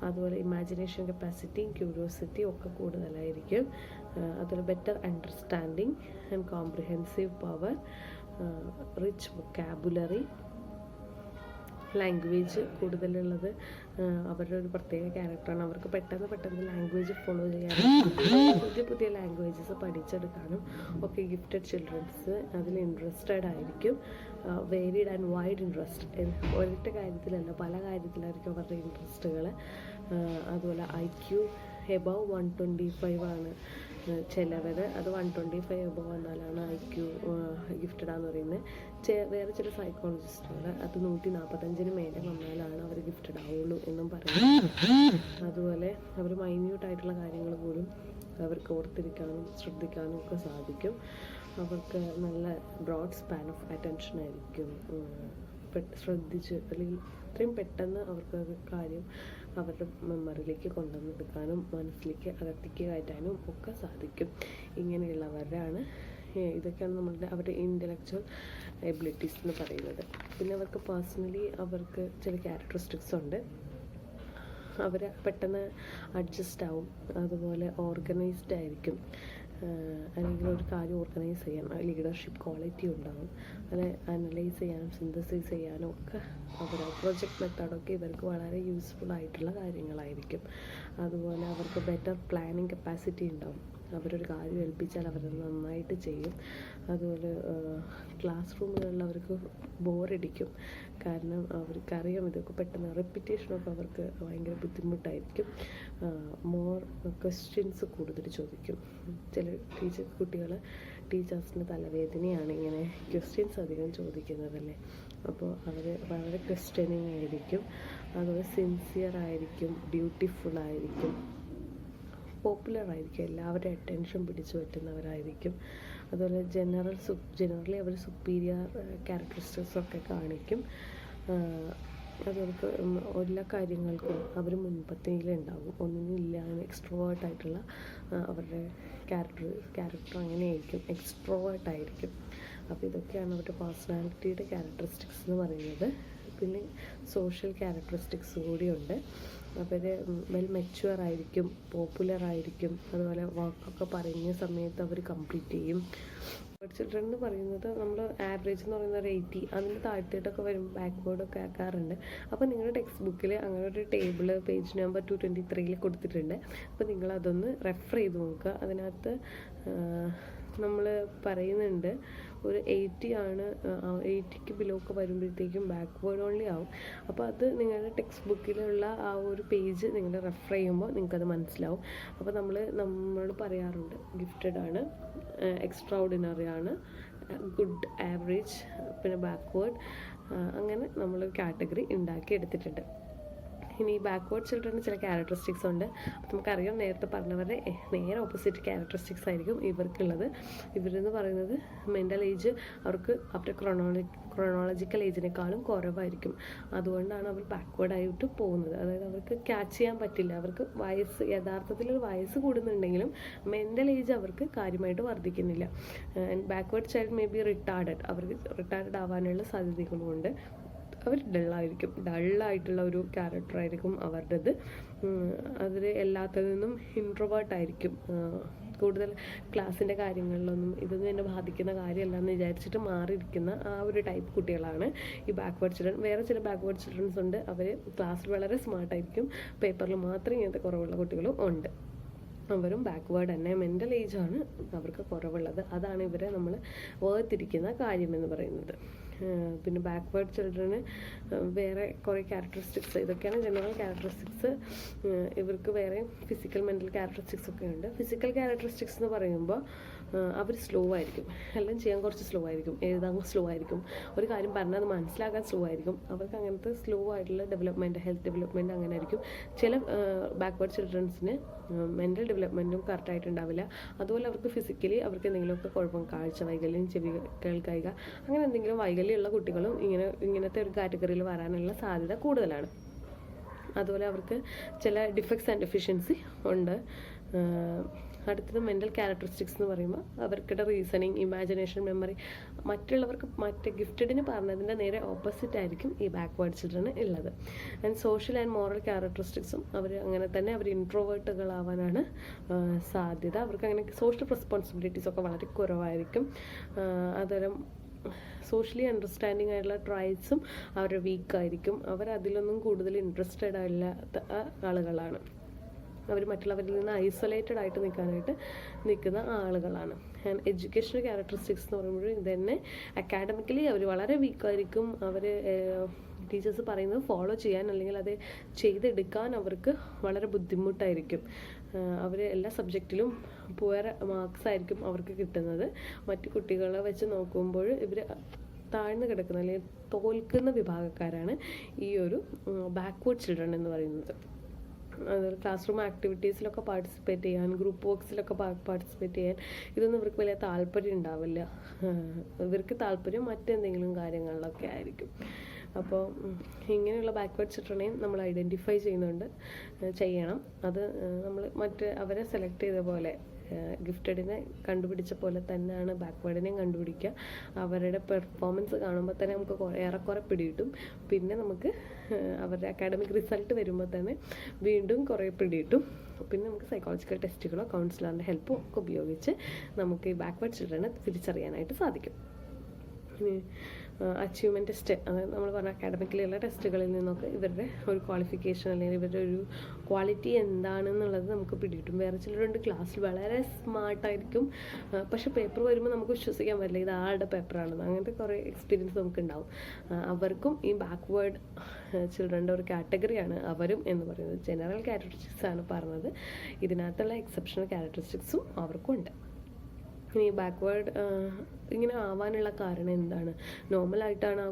Speaker 1: അതുപോലെ ഇമാജിനേഷൻ കപ്പാസിറ്റിയും ക്യൂരിയോസിറ്റിയും ഒക്കെ കൂടുതലായിരിക്കും. അതുപോലെ better understanding and comprehensive power, rich vocabulary, language കൂടുതലുള്ളത് അവരുടെ ഒരു പ്രത്യേക ക്യാരക്ടറാണ്. അവർക്ക് പെട്ടെന്ന് ലാംഗ്വേജ് ഫോളോ ചെയ്യാനും പുതിയ ലാംഗ്വേജസ് പഠിച്ചെടുക്കാനും ഒക്കെ ഗിഫ്റ്റഡ് ചിൽഡ്രൻസ് അതിൽ ഇൻട്രസ്റ്റഡ് ആയിരിക്കും. വേരിഡ് ആൻഡ് വൈഡ് ഇൻട്രസ്റ്റ്, ഒരൊറ്റ കാര്യത്തിലല്ല പല കാര്യത്തിലായിരിക്കും അവരുടെ ഇൻട്രസ്റ്റുകൾ. അതുപോലെ IQ എബവ് 125 ആണ് ചിലവർ. അത് 125 എബവ് വന്നാലാണ് IQ ഗിഫ്റ്റഡാന്ന് പറയുന്നത്. വേറെ ചില സൈക്കോളജിസ്റ്റുകൾ അത് 145 മേലെ വന്നാലാണ് അവർ ഗിഫ്റ്റഡ് ആവുള്ളൂ എന്നും പറയുന്നു. അതുപോലെ അവർ മൈന്യൂട്ടായിട്ടുള്ള കാര്യങ്ങൾ പോലും അവർക്ക് ഓർത്തിരിക്കാനും ശ്രദ്ധിക്കാനും ഒക്കെ സാധിക്കും. അവർക്ക് നല്ല ബ്രോഡ് സ്പാൻ ഓഫ് അറ്റൻഷൻ ആയിരിക്കും. ശ്രദ്ധിച്ച് അല്ലെങ്കിൽ അത്രയും പെട്ടെന്ന് അവർക്ക് കാര്യം അവരുടെ മെമ്മറിയിലേക്ക് കൊണ്ടുവന്നെടുക്കാനും മനസ്സിലേക്ക് അകത്തേക്ക് കയറ്റാനും ഒക്കെ സാധിക്കും. ഇങ്ങനെയുള്ളവരാണ് ഇതൊക്കെയാണ് അവരുടെ ഇൻ്റലക്ച്വൽ എബിലിറ്റീസ് എന്ന് പറയുന്നത്. പിന്നെ അവർക്ക് പേഴ്സണലി അവർക്ക് ചില ക്യാരക്ടറിസ്റ്റിക്സ് ഉണ്ട്. അവർ പെട്ടെന്ന് അഡ്ജസ്റ്റ് ആവും. അതുപോലെ ഓർഗനൈസ്ഡ് ആയിരിക്കും, അല്ലെങ്കിൽ ഒരു കാര്യം ഓർഗനൈസ് ചെയ്യാൻ ലീഡർഷിപ്പ് ക്വാളിറ്റി ഉണ്ടാകും. അതിനെ അനലൈസ് ചെയ്യാനും സിന്തസൈസ് ചെയ്യാനും ഒക്കെ പ്രൊജക്റ്റ് മെത്തേഡൊക്കെ ഇവർക്ക് വളരെ യൂസ്ഫുൾ ആയിട്ടുള്ള കാര്യങ്ങളായിരിക്കും. അതുപോലെ അവർക്ക് ബെറ്റർ പ്ലാനിങ് കപ്പാസിറ്റി ഉണ്ടാവും. അവരൊരു കാര്യം ഏൽപ്പിച്ചാൽ അവരത് നന്നായിട്ട് ചെയ്യും. അതുപോലെ ക്ലാസ് റൂമുകളിൽ അവർക്ക് ബോറടിക്കും, കാരണം അവർക്കറിയാം ഇതൊക്കെ പെട്ടെന്ന് റെപ്പിറ്റേഷനൊക്കെ അവർക്ക് ഭയങ്കര ബുദ്ധിമുട്ടായിരിക്കും. മോർ ക്വസ്റ്റ്യൻസ് കൂടുതൽ ചോദിക്കും. ചില ടീച്ചേഴ്സിന് തലവേദനയാണ് ഇങ്ങനെ ക്വസ്റ്റ്യൻസ് അധികം ചോദിക്കുന്നതല്ലേ. അപ്പോൾ അവർ വളരെ ക്വസ്റ്റ്യനിങ് ആയിരിക്കും. അതുപോലെ സിൻസിയർ ആയിരിക്കും, ഡ്യൂട്ടിഫുൾ ആയിരിക്കും, പോപ്പുലർ ആയിരിക്കും, എല്ലാവരുടെ അറ്റൻഷൻ പിടിച്ചു പറ്റുന്നവരായിരിക്കും. അതുപോലെ ജനറലി അവർ സുപ്പീരിയർ ക്യാരക്ടറിസ്റ്റിക്സ് ഒക്കെ കാണിക്കും. അതവർക്ക് എല്ലാ കാര്യങ്ങൾക്കും അവർ മുൻപന്തിയിലുണ്ടാകും. ഒന്നിനില്ല എക്സ്ട്രോവേർട്ടായിട്ടുള്ള അവരുടെ ക്യാരക്ടർ അങ്ങനെയായിരിക്കും, എക്സ്ട്രോവേർട്ടായിരിക്കും. അപ്പോൾ ഇതൊക്കെയാണ് അവരുടെ പേഴ്സണാലിറ്റിയുടെ ക്യാരക്ടറിസ്റ്റിക്സ് എന്ന് പറയുന്നത്. പിന്നെ സോഷ്യൽ ക്യാരക്ടറിസ്റ്റിക്സ് കൂടിയുണ്ട്. അവർ വെൽ മെച്യൂർ ആയിരിക്കും, പോപ്പുലർ ആയിരിക്കും, അതുപോലെ വർക്കൊക്കെ പറഞ്ഞ സമയത്ത് അവർ കംപ്ലീറ്റ് ചെയ്യും. ചിൽഡ്രൻ എന്ന് പറയുന്നത് നമ്മൾ ആവറേജ് എന്ന് പറയുന്ന ഒരു 80, അതിന് താഴ്ത്തിയിട്ടൊക്കെ വരും, ബാക്ക്വേർഡൊക്കെ ആക്കാറുണ്ട്. അപ്പോൾ നിങ്ങളുടെ ടെക്സ്റ്റ് ബുക്കിൽ അങ്ങനെ ഒരു ടേബിൾ പേജ് നമ്പർ 223 കൊടുത്തിട്ടുണ്ട്. അപ്പോൾ നിങ്ങളതൊന്ന് റെഫർ ചെയ്ത് നോക്കുക. അതിനകത്ത് നമ്മൾ പറയുന്നുണ്ട് ഒരു 80 ആണ്, 80ക്ക് ബിലോ ഒക്കെ വരുമ്പോഴത്തേക്കും ബാക്ക്വേർഡ് ഓൺലി ആവും. അപ്പോൾ അത് നിങ്ങളുടെ ടെക്സ്റ്റ് ബുക്കിലുള്ള ആ ഒരു പേജ് നിങ്ങൾ റെഫർ ചെയ്യുമ്പോൾ നിങ്ങൾക്കത് മനസ്സിലാവും. അപ്പോൾ നമ്മൾ പറയാറുണ്ട് ഗിഫ്റ്റഡ് ആണ്, എക്സ്ട്രാ ഓർഡിനറി ആണ്, ഗുഡ്, ആവറേജ്, പിന്നെ ബാക്ക്വേർഡ്, അങ്ങനെ നമ്മൾ കാറ്റഗറി ഉണ്ടാക്കി എടുത്തിട്ടുണ്ട്. ഇനി ബാക്ക്വേർഡ് ചിൽഡ്രന് ചില ക്യാരക്ടറിസ്റ്റിക്സ് ഉണ്ട്. അപ്പോൾ നമുക്കറിയാം നേരത്തെ പറഞ്ഞവരുടെ നേരെ ഓപ്പോസിറ്റ് ക്യാരക്ടറിസ്റ്റിക്സ് ആയിരിക്കും ഇവർക്കുള്ളത്. ഇവരെന്ന് പറയുന്നത് മെൻ്റൽ ഏജ് അവർക്ക് അവരുടെ ക്രോണോളജിക്കൽ ഏജിനേക്കാളും കുറവായിരിക്കും. അതുകൊണ്ടാണ് അവർ ബാക്ക്വേർഡായിട്ട് പോകുന്നത്. അതായത് അവർക്ക് ക്യാച്ച് ചെയ്യാൻ പറ്റില്ല. അവർക്ക് യഥാർത്ഥത്തിൽ വയസ്സ് കൂടുന്നുണ്ടെങ്കിലും മെൻ്റൽ ഏജ് അവർക്ക് കാര്യമായിട്ട് വർദ്ധിക്കുന്നില്ല. Backward child may be retarded, അവർക്ക് റിട്ടാർഡഡ് ആവാനുള്ള സാധ്യതകളുമുണ്ട്. അവർ ഡള്ളായിട്ടുള്ള ഒരു ക്യാരക്ടറായിരിക്കും അവരുടേത്. അതിൽ എല്ലാത്തിൽ നിന്നും ഇൻട്രോവേർട്ടായിരിക്കും. കൂടുതൽ ക്ലാസ്സിൻ്റെ കാര്യങ്ങളിലൊന്നും ഇതൊന്നും എന്നെ ബാധിക്കുന്ന കാര്യമല്ല എന്ന് വിചാരിച്ചിട്ട് മാറിയിരിക്കുന്ന ആ ഒരു ടൈപ്പ് കുട്ടികളാണ് ഈ ബാക്ക്വേർഡ് ചിൽഡ്രൻ. വേറെ ചില ബാക്ക്വേർഡ് ചിൽഡ്രൻസ് ഉണ്ട്, അവർ ക്ലാസ്സിൽ വളരെ സ്മാർട്ടായിരിക്കും, പേപ്പറിൽ മാത്രം ഇങ്ങനത്തെ കുറവുള്ള കുട്ടികളും ഉണ്ട്. അവരും ബാക്ക്വേർഡ് തന്നെ, മെൻ്റൽ ഏജാണ് അവർക്ക് കുറവുള്ളത്. അതാണ് ഇവരെ നമ്മൾ വേർതിരിക്കുന്ന കാര്യമെന്ന് പറയുന്നത്. പിന്നെ ബാക്ക്വേർഡ് ചിൽഡ്രന് വേറെ കുറേ ക്യാരക്ടറിസ്റ്റിക്സ്, ഇതൊക്കെയാണ് ജനറൽ ക്യാരക്ടറിസ്റ്റിക്സ്. ഇവർക്ക് വേറെ ഫിസിക്കൽ മെൻ്റൽ ക്യാരക്ടറിസ്റ്റിക്സ് ഒക്കെ ഉണ്ട്. ഫിസിക്കൽ ക്യാരക്ടറിസ്റ്റിക്സ് എന്ന് പറയുമ്പോൾ അവർ സ്ലോ ആയിരിക്കും, എല്ലാം ചെയ്യാൻ കുറച്ച് സ്ലോ ആയിരിക്കും, എഴുതാൻ സ്ലോ ആയിരിക്കും, ഒരു കാര്യം പറഞ്ഞാൽ അത് മനസ്സിലാക്കാൻ സ്ലോ ആയിരിക്കും. അവർക്ക് അങ്ങനത്തെ സ്ലോ ആയിട്ടുള്ള ഡെവലപ്മെൻറ്റ്, ഹെൽത്ത് ഡെവലപ്മെൻറ്റ് അങ്ങനെ ആയിരിക്കും. ചില ബാക്ക്വേർഡ് ചിൽഡ്രൻസിന് മെൻ്റൽ ഡെവലപ്മെൻറ്റും കറക്റ്റായിട്ടുണ്ടാവില്ല. അതുപോലെ അവർക്ക് ഫിസിക്കലി അവർക്ക് എന്തെങ്കിലുമൊക്കെ കുഴപ്പം, കാഴ്ച വൈകല്യം, ചെവി കേൾക്കായിക, അങ്ങനെ എന്തെങ്കിലും വൈകല്യമുള്ള കുട്ടികളും ഇങ്ങനത്തെ ഒരു കാറ്റഗറിയിൽ വരാനുള്ള സാധ്യത കൂടുതലാണ്. അതുപോലെ അവർക്ക് ചില ഡിഫക്ട്സ് ആൻഡ് ഡെഫിഷ്യൻസി ഉണ്ട്. അടുത്തത് മെൻ്റൽ ക്യാരക്ടറിസ്റ്റിക്സ് എന്ന് പറയുമ്പോൾ അവർക്കിടെ റീസണിങ്, ഇമാജിനേഷൻ, മെമ്മറി മറ്റേ ഗിഫ്റ്റഡിന് പറഞ്ഞതിൻ്റെ നേരെ ഓപ്പോസിറ്റ് ആയിരിക്കും ഈ ബാക്ക്വേർഡ് ചിൽഡ്രന് ഉള്ളത്. ആൻഡ് സോഷ്യൽ ആൻഡ് മോറൽ ക്യാരക്ടറിസ്റ്റിക്സും അവർ അങ്ങനെ തന്നെ, അവർ ഇൻട്രോവേർട്ടുകളാവാനാണ് സാധ്യത. അവർക്ക് അങ്ങനെ സോഷ്യൽ റെസ്പോൺസിബിലിറ്റീസ് ഒക്കെ വളരെ കുറവായിരിക്കും. അതരം സോഷ്യലി അണ്ടർസ്റ്റാൻഡിങ് ആയിട്ടുള്ള ട്രൈറ്റ്സും അവരുടെ വീക്കായിരിക്കും. അവരതിലൊന്നും കൂടുതൽ ഇൻട്രസ്റ്റഡ് അല്ലാത്ത ആളുകളാണ്. അവർ മറ്റുള്ളവരിൽ നിന്ന് ഐസൊലേറ്റഡ് ആയിട്ട് നിൽക്കുന്ന ആളുകളാണ്. ആൻഡ് എഡ്യൂക്കേഷണൽ ക്യാരക്ടറിസ്റ്റിക്സ് എന്ന് പറയുമ്പോൾ ഇതന്നെ അക്കാഡമിക്കലി അവർ വളരെ വീക്കായിരിക്കും. അവർ ടീച്ചേഴ്സ് പറയുന്നത് ഫോളോ ചെയ്യാൻ അല്ലെങ്കിൽ അത് ചെയ്തെടുക്കാൻ അവർക്ക് വളരെ ബുദ്ധിമുട്ടായിരിക്കും. അവർ എല്ലാ സബ്ജക്റ്റിലും പുവർ മാർക്സ് ആയിരിക്കും അവർക്ക് കിട്ടുന്നത്. മറ്റു കുട്ടികളെ വെച്ച് നോക്കുമ്പോൾ ഇവർ താഴ്ന്നു കിടക്കുന്ന അല്ലെങ്കിൽ തോൽക്കുന്ന വിഭാഗക്കാരാണ് ഈ ഒരു ബാക്ക്വേർഡ് ചിൽഡ്രൻ എന്ന് പറയുന്നത്. അതുപോലെ ക്ലാസ് റൂം ആക്ടിവിറ്റീസിലൊക്കെ പാർട്ടിസിപ്പേറ്റ് ചെയ്യാൻ, ഗ്രൂപ്പ് വർക്ക്സിലൊക്കെ പാർട്ടിസിപ്പേറ്റ് ചെയ്യാൻ ഇതൊന്നും ഇവർക്ക് വലിയ താല്പര്യം ഉണ്ടാവില്ല. ഇവർക്ക് താല്പര്യം മറ്റെന്തെങ്കിലും കാര്യങ്ങളിലൊക്കെ ആയിരിക്കും. അപ്പോൾ ഇങ്ങനെയുള്ള ബാക്ക്വേർഡ് ചിൽഡ്രനെയും നമ്മൾ ഐഡൻറ്റിഫൈ ചെയ്യണം. അത് നമ്മൾ അവരെ സെലക്ട് ചെയ്ത പോലെ, ഗിഫ്റ്റഡിനെ കണ്ടുപിടിച്ച പോലെ തന്നെയാണ് ബാക്ക്വേർഡിനെയും കണ്ടുപിടിക്കുക. അവരുടെ പെർഫോമൻസ് കാണുമ്പോൾ തന്നെ നമുക്ക് ഏറെക്കുറെ പിടികിട്ടും. പിന്നെ നമുക്ക് അവരുടെ അക്കാഡമിക് റിസൾട്ട് വരുമ്പോൾ തന്നെ വീണ്ടും കുറേ പിടികിട്ടും. പിന്നെ നമുക്ക് സൈക്കോളജിക്കൽ ടെസ്റ്റുകളോ കൗൺസിലറിൻ്റെ ഹെൽപ്പോ ഒക്കെ ഉപയോഗിച്ച് നമുക്ക് ഈ ബാക്ക്വേർഡ് ചിൽഡ്രനെ തിരിച്ചറിയാനായിട്ട് സാധിക്കും. അച്ചീവ്മെൻറ്റ് ടെസ്റ്റ്, അതായത് നമ്മൾ പറഞ്ഞ അക്കാഡമിക്കലിയുള്ള ടെസ്റ്റുകളിൽ നിന്നൊക്കെ ഇവരുടെ ഒരു ക്വാളിഫിക്കേഷൻ അല്ലെങ്കിൽ ഇവരുടെ ഒരു ക്വാളിറ്റി എന്താണെന്നുള്ളത് നമുക്ക് പിടികിട്ടും. വേറെ ചിലരുണ്ട് ക്ലാസ്സിൽ വളരെ സ്മാർട്ടായിരിക്കും, പക്ഷെ പേപ്പർ വരുമ്പോൾ നമുക്ക് വിശ്വസിക്കാൻ പറ്റില്ല ഇത് ആളുടെ പേപ്പറാണെന്ന്. അങ്ങനത്തെ കുറേ എക്സ്പീരിയൻസ് നമുക്ക് ഉണ്ടാവും. അവർക്കും ഈ ബാക്ക്വേർഡ് ചിൽഡ്രൻ്റെ ഒരു കാറ്റഗറിയാണ് അവരും എന്ന് പറയുന്നത്. ജനറൽ ക്യാരക്ടറിസ്റ്റിക്സ് ആണ് പറഞ്ഞത്. ഇതിനകത്തുള്ള എക്സെപ്ഷണൽ ക്യാരക്ടറിസ്റ്റിക്സും അവർക്കും ഉണ്ട്. ഇനി ബാക്ക്വേർഡ് ഇങ്ങനെ ആവാനുള്ള കാരണം എന്താണ്? നോർമലായിട്ടാണ്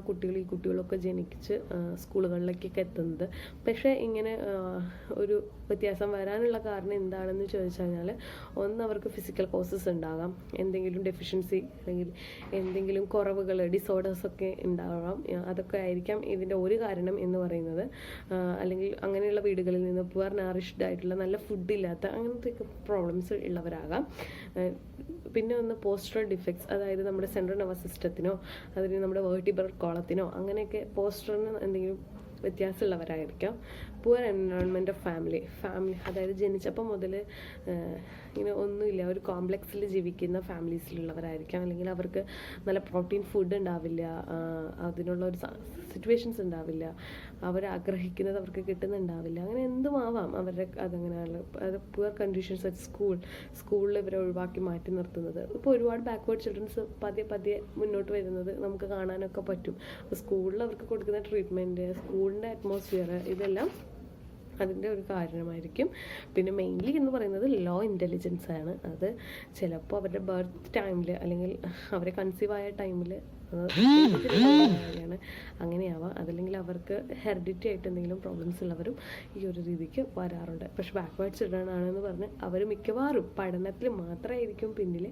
Speaker 1: ഈ കുട്ടികളൊക്കെ ജനിച്ച് സ്കൂളുകളിലേക്കൊക്കെ എത്തുന്നത്. പക്ഷേ ഇങ്ങനെ ഒരു വ്യത്യാസം വരാനുള്ള കാരണം എന്താണെന്ന് ചോദിച്ചു കഴിഞ്ഞാൽ, ഒന്ന് അവർക്ക് ഫിസിക്കൽ കോസസ് ഉണ്ടാകാം, എന്തെങ്കിലും ഡെഫിഷ്യൻസി അല്ലെങ്കിൽ എന്തെങ്കിലും കുറവുകൾ, ഡിസോർഡേഴ്സൊക്കെ ഉണ്ടാകാം. അതൊക്കെ ആയിരിക്കാം ഇതിൻ്റെ ഒരു കാരണം എന്ന് പറയുന്നത്. അല്ലെങ്കിൽ അങ്ങനെയുള്ള വീടുകളിൽ നിന്ന് പുവർ നറിഷ്ഡ് ആയിട്ടുള്ള നല്ല ഫുഡില്ലാത്ത അങ്ങനത്തെ പ്രോബ്ലംസ് ഉള്ളവരാകാം. പിന്നെ ഒന്ന് പോസ്റ്റുറൽ ഡിഫക്ട്സ്, അതായത് നമ്മുടെ സെൻട്രൽ നെർവസ് സിസ്റ്റത്തിനോ അതിന് നമ്മുടെ വെർട്ടിബ്രൽ കോളത്തിനോ അങ്ങനെയൊക്കെ പോസ്റ്റുറലിന് എന്തെങ്കിലും വ്യത്യാസമുള്ളവരായിരിക്കാം. പുവർ എൻവയോൺമെൻറ്റ് ഓഫ് ഫാമിലി, അതായത് ജനിച്ചപ്പോൾ മുതൽ ഇങ്ങനെ ഒന്നുമില്ല, ഒരു കോംപ്ലക്സിൽ ജീവിക്കുന്ന ഫാമിലീസിലുള്ളവരായിരിക്കാം. അല്ലെങ്കിൽ അവർക്ക് നല്ല പ്രോട്ടീൻ ഫുഡ് ഉണ്ടാവില്ല, അതിനുള്ള ഒരു സിറ്റുവേഷൻസ് ഉണ്ടാവില്ല, അവരാഗ്രഹിക്കുന്നത് അവർക്ക് കിട്ടുന്നുണ്ടാവില്ല. അങ്ങനെ എന്തുമാവാം അവരുടെ അതങ്ങനെയുള്ള അത് പുവർ കണ്ടീഷൻസ് അറ്റ് സ്കൂളിൽ ഇവരെ ഒഴിവാക്കി മാറ്റി നിർത്തുന്നത്. ഇപ്പോൾ ഒരുപാട് ബാക്ക്വേർഡ് ചിൽഡ്രൻസ് പതിയെ മുന്നോട്ട് വരുന്നത് നമുക്ക് കാണാനൊക്കെ പറ്റും. അപ്പോൾ സ്കൂളിൽ അവർക്ക് കൊടുക്കുന്ന ട്രീറ്റ്മെൻറ്റ്, സ്കൂളിൻ്റെ അറ്റ്മോസ്ഫിയർ, ഇതെല്ലാം അതിൻ്റെ ഒരു കാരണമായിരിക്കും. പിന്നെ മെയിൻലി എന്ന് പറയുന്നത് ലോ ഇൻ്റലിജൻസ് ആണ്. അത് ചിലപ്പോൾ അവരുടെ ബർത്ത് ടൈമിൽ അല്ലെങ്കിൽ അവരെ കൺസീവ് ആയ ടൈമിൽ കാര്യമാണ്, അങ്ങനെയാവാം. അതല്ലെങ്കിൽ അവർക്ക് ഹെറിഡിറ്റി ആയിട്ട് എന്തെങ്കിലും പ്രോബ്ലംസ് ഉള്ളവരും ഈ ഒരു രീതിക്ക് വരാറുണ്ട്. പക്ഷെ ബാക്ക്വേർഡ് ചിൽഡ്രൻ ആണെന്ന് പറഞ്ഞ് അവർ മിക്കവാറും പഠനത്തിൽ മാത്രമായിരിക്കും പിന്നിൽ.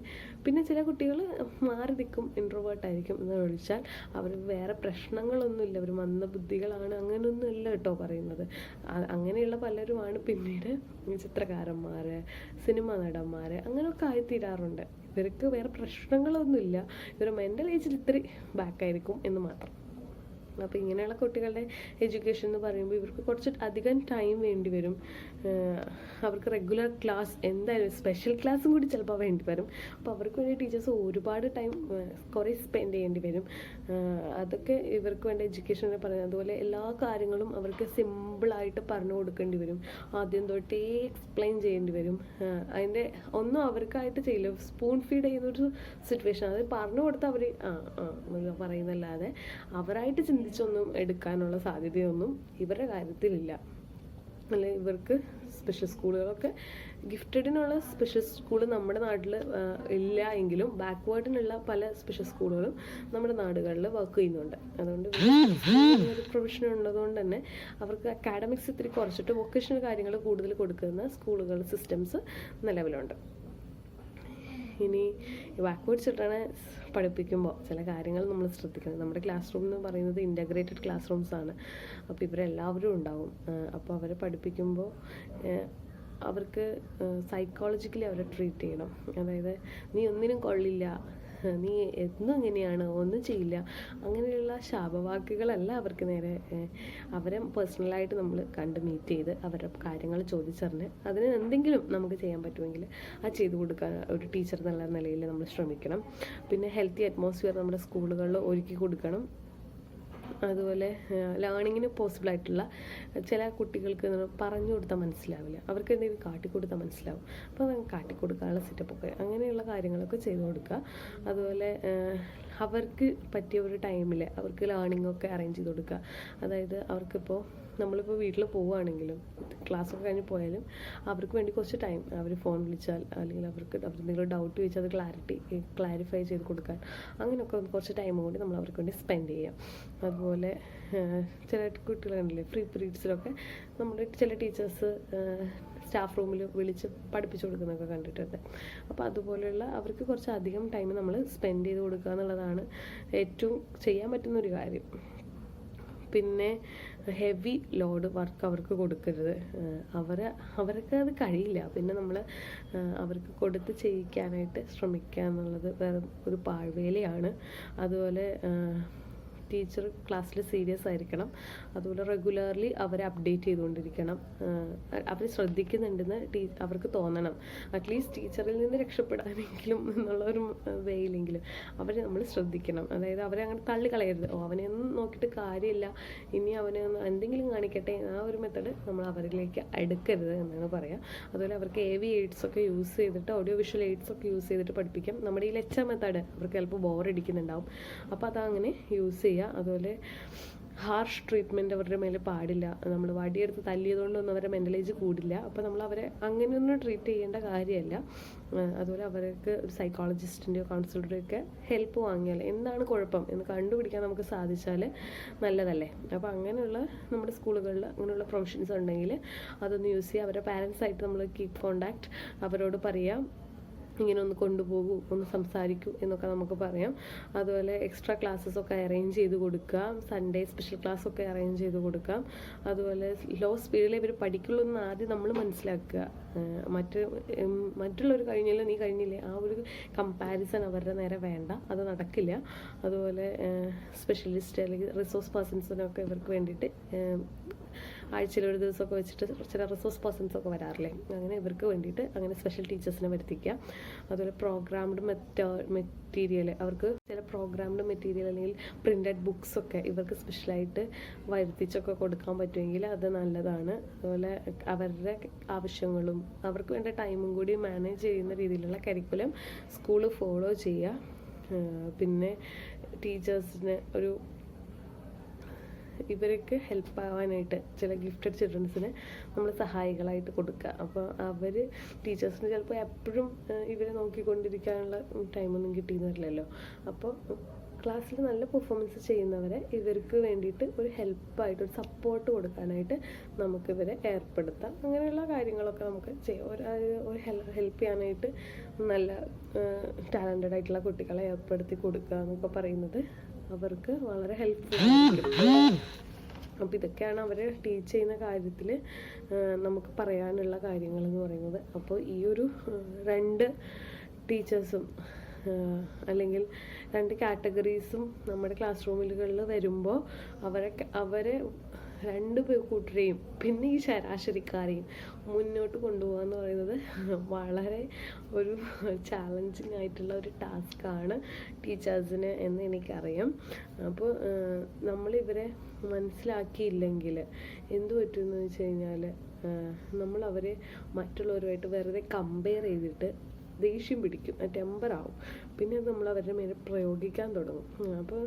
Speaker 1: പിന്നെ ചില കുട്ടികൾ മാറി നിൽക്കും, ഇൻട്രോവേർട്ടായിരിക്കും എന്ന് ഒഴിച്ചാൽ അവർ വേറെ പ്രശ്നങ്ങളൊന്നുമില്ല, അവർ മന്ദബുദ്ധികളാണ് അങ്ങനെയൊന്നും ഇല്ല കേട്ടോ പറയുന്നത്. അങ്ങനെയുള്ള പലരുമാണ് പിന്നീട് ചിത്രകാരന്മാർ, സിനിമ നടന്മാർ അങ്ങനെയൊക്കെ ആയിത്തീരാറുണ്ട്. ഇവർക്ക് വേറെ പ്രശ്നങ്ങളൊന്നുമില്ല, ഇവർ മെൻ്റൽ ഏജിൽ ഇത്തിരി ബാക്കായിരിക്കും എന്ന് മാത്രം. അപ്പോൾ ഇങ്ങനെയുള്ള കുട്ടികളുടെ എഡ്യൂക്കേഷൻ എന്ന് പറയുമ്പോൾ ഇവർക്ക് കുറച്ച് അധികം ടൈം വേണ്ടി വരും. അവർക്ക് റെഗുലർ ക്ലാസ് എന്തായാലും സ്പെഷ്യൽ ക്ലാസ്സും കൂടി ചിലപ്പോൾ വേണ്ടി വരും. അപ്പോൾ അവർക്ക് വേണ്ടി ടീച്ചേഴ്സ് ഒരുപാട് ടൈം കുറേ സ്പെൻഡ് ചെയ്യേണ്ടി വരും. അതൊക്കെ ഇവർക്ക് വേണ്ട എഡ്യൂക്കേഷൻ എന്ന് പറയുന്നത്. അതുപോലെ എല്ലാ കാര്യങ്ങളും അവർക്ക് സിമ്പിളായിട്ട് പറഞ്ഞു കൊടുക്കേണ്ടി വരും, ആദ്യം തൊട്ടേ എക്സ്പ്ലെയിൻ ചെയ്യേണ്ടി വരും. അതിൻ്റെ ഒന്നും അവർക്കായിട്ട് ചെയ്യില്ല, സ്പൂൺ ഫീഡ് ചെയ്യുന്നൊരു സിറ്റുവേഷൻ. അത് പറഞ്ഞു കൊടുത്താൽ അവർ പറയുന്നല്ലാതെ അവരായിട്ട് ചിന്തിച്ചൊന്നും എടുക്കാനുള്ള സാധ്യതയൊന്നും ഇവരുടെ കാര്യത്തിലില്ല. അല്ലെ, ഇവർക്ക് സ്പെഷ്യൽ സ്കൂളുകളൊക്കെ ഗിഫ്റ്റഡിനുള്ള സ്പെഷ്യൽ സ്കൂൾ നമ്മുടെ നാട്ടിൽ ഇല്ല എങ്കിലും ബാക്ക്വേർഡിനുള്ള പല സ്പെഷ്യൽ സ്കൂളുകളും നമ്മുടെ നാടുകളിൽ വർക്ക് ചെയ്യുന്നുണ്ട്. അതുകൊണ്ട് ഒരു പ്രൊഫഷൻ ഉള്ളതുകൊണ്ട് തന്നെ അവർക്ക് അക്കാഡമിക്സ് ഇത്തിരി കുറച്ചിട്ട് വൊക്കേഷണൽ കാര്യങ്ങൾ കൂടുതൽ കൊടുക്കുന്ന സ്കൂളുകൾ സിസ്റ്റംസ് നിലവിലുണ്ട്. ഇനി ബാക്ക്വേർഡ് ചിൽഡ്രനെ പഠിപ്പിക്കുമ്പോൾ ചില കാര്യങ്ങൾ നമ്മൾ ശ്രദ്ധിക്കണം. നമ്മുടെ ക്ലാസ് റൂം എന്ന് പറയുന്നത് ഇൻ്റഗ്രേറ്റഡ് ക്ലാസ് റൂംസ് ആണ്. അപ്പോൾ ഇവരെല്ലാവരും ഉണ്ടാവും. അപ്പോൾ അവരെ പഠിപ്പിക്കുമ്പോൾ അവർക്ക് സൈക്കോളജിക്കലി അവരെ ട്രീറ്റ് ചെയ്യണം. അതായത് നീ ഒന്നിനും കൊള്ളില്ല, നീ എന്നും ഇങ്ങനെയാണ്, ഒന്നും ചെയ്യില്ല, അങ്ങനെയുള്ള ശാപവാക്കുകളല്ല അവർക്ക് നേരെ. അവരെ പേഴ്സണലായിട്ട് നമ്മൾ കണ്ട് മീറ്റ് ചെയ്ത് അവരുടെ കാര്യങ്ങൾ ചോദിച്ചറിഞ്ഞ് അതിന് എന്തെങ്കിലും നമുക്ക് ചെയ്യാൻ പറ്റുമെങ്കിൽ അത് ചെയ്തു കൊടുക്കാൻ ഒരു ടീച്ചർ എന്നുള്ള നിലയിൽ നമ്മൾ ശ്രമിക്കണം. പിന്നെ ഹെൽത്തി അറ്റ്മോസ്ഫിയർ നമ്മുടെ സ്കൂളുകളിൽ ഒരുക്കി കൊടുക്കണം. അതുപോലെ ലേണിങ്ങിന് പോസിബിളായിട്ടുള്ള ചില കുട്ടികൾക്ക് പറഞ്ഞു കൊടുത്താൽ മനസ്സിലാവില്ല, അവർക്ക് എന്തെങ്കിലും കാട്ടിക്കൊടുത്താൽ മനസ്സിലാവും. അപ്പോൾ അത് കാട്ടിക്കൊടുക്കാനുള്ള സെറ്റപ്പൊക്കെ അങ്ങനെയുള്ള കാര്യങ്ങളൊക്കെ ചെയ്തു കൊടുക്കുക. അതുപോലെ അവർക്ക് പറ്റിയ ഒരു ടൈമിൽ അവർക്ക് ലേണിങ്ങൊക്കെ അറേഞ്ച് ചെയ്ത് കൊടുക്കുക. അതായത് അവർക്കിപ്പോൾ നമ്മളിപ്പോൾ വീട്ടിൽ പോവുകയാണെങ്കിലും ക്ലാസ്സൊക്കെ കഴിഞ്ഞ് പോയാലും അവർക്ക് വേണ്ടി കുറച്ച് ടൈം അവർ ഫോൺ വിളിച്ചാൽ അല്ലെങ്കിൽ അവർ എന്തെങ്കിലും ഡൗട്ട് ചോദിച്ചാൽ അത് ക്ലാരിഫൈ ചെയ്ത് കൊടുക്കാൻ അങ്ങനെയൊക്കെ കുറച്ച് ടൈം കൂടി നമ്മൾ അവർക്ക് വേണ്ടി സ്പെൻഡ് ചെയ്യാം. അതുപോലെ ചില കുട്ടികൾ കണ്ടില്ലേ ഫ്രീ പീരീഡ്സിലൊക്കെ നമ്മുടെ ചില ടീച്ചേഴ്സ് സ്റ്റാഫ് റൂമിൽ വിളിച്ച് പഠിപ്പിച്ചു കൊടുക്കുന്നതൊക്കെ കണ്ടിട്ടുണ്ട്. അപ്പോൾ അതുപോലെയുള്ള അവർക്ക് കുറച്ച് അധികം ടൈം നമ്മൾ സ്പെൻഡ് ചെയ്ത് കൊടുക്കുക എന്നുള്ളതാണ് ഏറ്റവും ചെയ്യാൻ പറ്റുന്നൊരു കാര്യം. പിന്നെ ഹെവി ലോഡ് വർക്ക് അവർക്ക് കൊടുക്കരുത്. അവർക്ക് അത് കഴിയില്ല. പിന്നെ നമ്മൾ അവർക്ക് കൊടുത്ത് ചെയ്യിക്കാനായിട്ട് ശ്രമിക്കുക എന്നുള്ളത് വേറെ ഒരു പാഴ്വേലയാണ്. അതുപോലെ ടീച്ചർ ക്ലാസ്സിൽ സീരിയസ് ആയിരിക്കണം. അതുപോലെ റെഗുലർലി അവരെ അപ്ഡേറ്റ് ചെയ്തുകൊണ്ടിരിക്കണം. അവർ ശ്രദ്ധിക്കുന്നുണ്ടെന്ന് അവർക്ക് തോന്നണം. അറ്റ്ലീസ്റ്റ് ടീച്ചറിൽ നിന്ന് രക്ഷപ്പെടാനെങ്കിലും എന്നുള്ള ഒരു വേയിലെങ്കിലും അവരെ നമ്മൾ ശ്രദ്ധിക്കണം. അതായത് അവരെ അങ്ങനെ തള്ളിക്കളയരുത്. അവനെയൊന്നും നോക്കിയിട്ട് കാര്യമില്ല, ഇനി അവനെ ഒന്ന് എന്തെങ്കിലും കാണിക്കട്ടെ, ആ ഒരു മെത്തേഡ് നമ്മൾ അവരിലേക്ക് അടുക്കരുത് എന്നാണ് പറയുക. അതുപോലെ അവർക്ക് AV എയ്ഡ്സ് ഒക്കെ യൂസ് ചെയ്തിട്ട് ഓഡിയോ വിഷ്വൽ എയ്ഡ്സ് ഒക്കെ യൂസ് ചെയ്തിട്ട് പഠിപ്പിക്കാം. നമ്മുടെ ഈ ലെക്ചർ മെത്തേഡ് അവർക്ക് ചിലപ്പോൾ ബോറടിക്കുന്നുണ്ടാവും, അപ്പോൾ അതങ്ങനെ യൂസ് ചെയ്യുക. അതുപോലെ ഹാർഷ് ട്രീറ്റ്മെൻറ്റ് അവരുടെ മേലെ പാടില്ല. നമ്മൾ വടിയെടുത്ത് തല്ലിയതുകൊണ്ടൊന്നും അവരുടെ മെൻ്റൽ ഏജ് കൂടില്ല. അപ്പോൾ നമ്മൾ അവരെ അങ്ങനെയൊന്നും ട്രീറ്റ് ചെയ്യേണ്ട കാര്യമല്ല. അതുപോലെ അവർക്ക് ഒരു സൈക്കോളജിസ്റ്റിൻ്റെയോ കൗൺസിലറുടെയോ ഒക്കെ ഹെൽപ്പ് വാങ്ങിയാൽ എന്താണ് കുഴപ്പം എന്ന് കണ്ടുപിടിക്കാൻ നമുക്ക് സാധിച്ചാൽ നല്ലതല്ലേ. അപ്പോൾ അങ്ങനെയുള്ള നമ്മുടെ സ്കൂളുകളിൽ അങ്ങനെയുള്ള പ്രൊഫഷൻസ് ഉണ്ടെങ്കിൽ അതൊന്ന് യൂസ് ചെയ്യുക. അവരുടെ പാരൻസായിട്ട് നമ്മൾ കീപ്പ് കോണ്ടാക്ട്, അവരോട് പറയാം ഇങ്ങനെ ഒന്ന് കൊണ്ടുപോകൂ, ഒന്ന് സംസാരിക്കൂ എന്നൊക്കെ നമുക്ക് പറയാം. അതുപോലെ എക്സ്ട്രാ ക്ലാസ്സസ് ഒക്കെ അറേഞ്ച് ചെയ്ത് കൊടുക്കാം, സൺഡേ സ്പെഷ്യൽ ക്ലാസ് ഒക്കെ അറേഞ്ച് ചെയ്ത് കൊടുക്കാം. അതുപോലെ ലോ സ്പീഡിൽ ഇവർ പഠിക്കുള്ളൂ എന്ന് ആദ്യം നമ്മൾ മനസ്സിലാക്കുക. മറ്റുള്ളവർ കഴിഞ്ഞില്ല നീ കഴിഞ്ഞില്ലേ ആ ഒരു കമ്പാരിസൺ അവരുടെ നേരെ വേണ്ട, അത് നടക്കില്ല. അതുപോലെ സ്പെഷ്യലിസ്റ്റ് അല്ലെങ്കിൽ റിസോഴ്സ് പേഴ്സൺസിനൊക്കെ ഇവർക്ക് വേണ്ടിയിട്ട് ആഴ്ചയിൽ ഒരു ദിവസമൊക്കെ വെച്ചിട്ട് ചില റിസോഴ്സ് പേഴ്സൺസ് ഒക്കെ വരാറില്ലേ, അങ്ങനെ ഇവർക്ക് വേണ്ടിയിട്ട് അങ്ങനെ സ്പെഷ്യൽ ടീച്ചേഴ്സിനെ വരുത്തിക്കുക. അതുപോലെ പ്രോഗ്രാംഡ് മെറ്റീരിയൽ, അവർക്ക് ചില പ്രോഗ്രാംഡ് മെറ്റീരിയൽ അല്ലെങ്കിൽ പ്രിൻറ്റഡ് ബുക്സ് ഒക്കെ ഇവർക്ക് സ്പെഷ്യലായിട്ട് വരുത്തിച്ചൊക്കെ കൊടുക്കാൻ പറ്റുമെങ്കിൽ അത് നല്ലതാണ്. അതുപോലെ അവരുടെ ആവശ്യങ്ങളും അവർക്ക് വേണ്ട ടൈമും കൂടി മാനേജ് ചെയ്യുന്ന രീതിയിലുള്ള കരിക്കുലം സ്കൂൾ ഫോളോ ചെയ്യുക. പിന്നെ ടീച്ചേഴ്സിന് ഇവർക്ക് ഹെൽപ്പ് ആവാനായിട്ട് ചില ഗിഫ്റ്റഡ് ചിൽഡ്രൻസിന് നമ്മൾ സഹായികളായിട്ട് കൊടുക്കുക. അപ്പോൾ അവർ ടീച്ചേഴ്സിന് ചിലപ്പോൾ എപ്പോഴും ഇവരെ നോക്കിക്കൊണ്ടിരിക്കാനുള്ള ടൈമൊന്നും കിട്ടിയെന്ന് വരില്ലല്ലോ. അപ്പോൾ ക്ലാസ്സിൽ നല്ല പെർഫോമൻസ് ചെയ്യുന്നവരെ ഇവർക്ക് വേണ്ടിയിട്ട് ഒരു ഹെൽപ്പായിട്ട് ഒരു സപ്പോർട്ട് കൊടുക്കാനായിട്ട് നമുക്കിവരെ ഏർപ്പെടുത്താം. അങ്ങനെയുള്ള കാര്യങ്ങളൊക്കെ നമുക്ക് ചെയ്യാം. ഒരു ഹെൽപ്പ് ചെയ്യാനായിട്ട് നല്ല ടാലൻറ്റഡ് ആയിട്ടുള്ള കുട്ടികളെ ഏർപ്പെടുത്തി കൊടുക്കുക എന്നൊക്കെ പറയുന്നത് അവർക്ക് വളരെ ഹെൽപ്ഫുൾ ആയിരിക്കും. അപ്പോൾ ഇതൊക്കെയാണ് അവരെ ടീച്ച് ചെയ്യുന്ന കാര്യത്തിൽ നമുക്ക് പറയാനുള്ള കാര്യങ്ങളെന്ന് പറയുന്നത്. അപ്പോൾ ഈ ഒരു 2 ടീച്ചേഴ്സും അല്ലെങ്കിൽ 2 കാറ്റഗറീസും നമ്മുടെ ക്ലാസ് റൂമുകളിൽ വരുമ്പോൾ അവരെ 2 കൂട്ടരെയും പിന്നെ ഈ ശരാശരിക്കാരെയും മുന്നോട്ട് കൊണ്ടുപോകുക എന്ന് പറയുന്നത് വളരെ ഒരു ചാലഞ്ചിങ് ആയിട്ടുള്ള ഒരു ടാസ്ക്കാണ് ടീച്ചേഴ്സിന് എന്ന് എനിക്കറിയാം. അപ്പോൾ നമ്മളിവരെ മനസ്സിലാക്കിയില്ലെങ്കിൽ എന്തു പറ്റുമെന്ന് വെച്ച് കഴിഞ്ഞാൽ നമ്മൾ അവരെ മറ്റുള്ളവരുമായിട്ട് വെറുതെ കമ്പയർ ചെയ്തിട്ട് ദേഷ്യം പിടിക്കും, ടെമ്പറാവും. പിന്നെ അത് നമ്മൾ അവരുടെ മേലെ പ്രയോഗിക്കാൻ തുടങ്ങും. അപ്പോൾ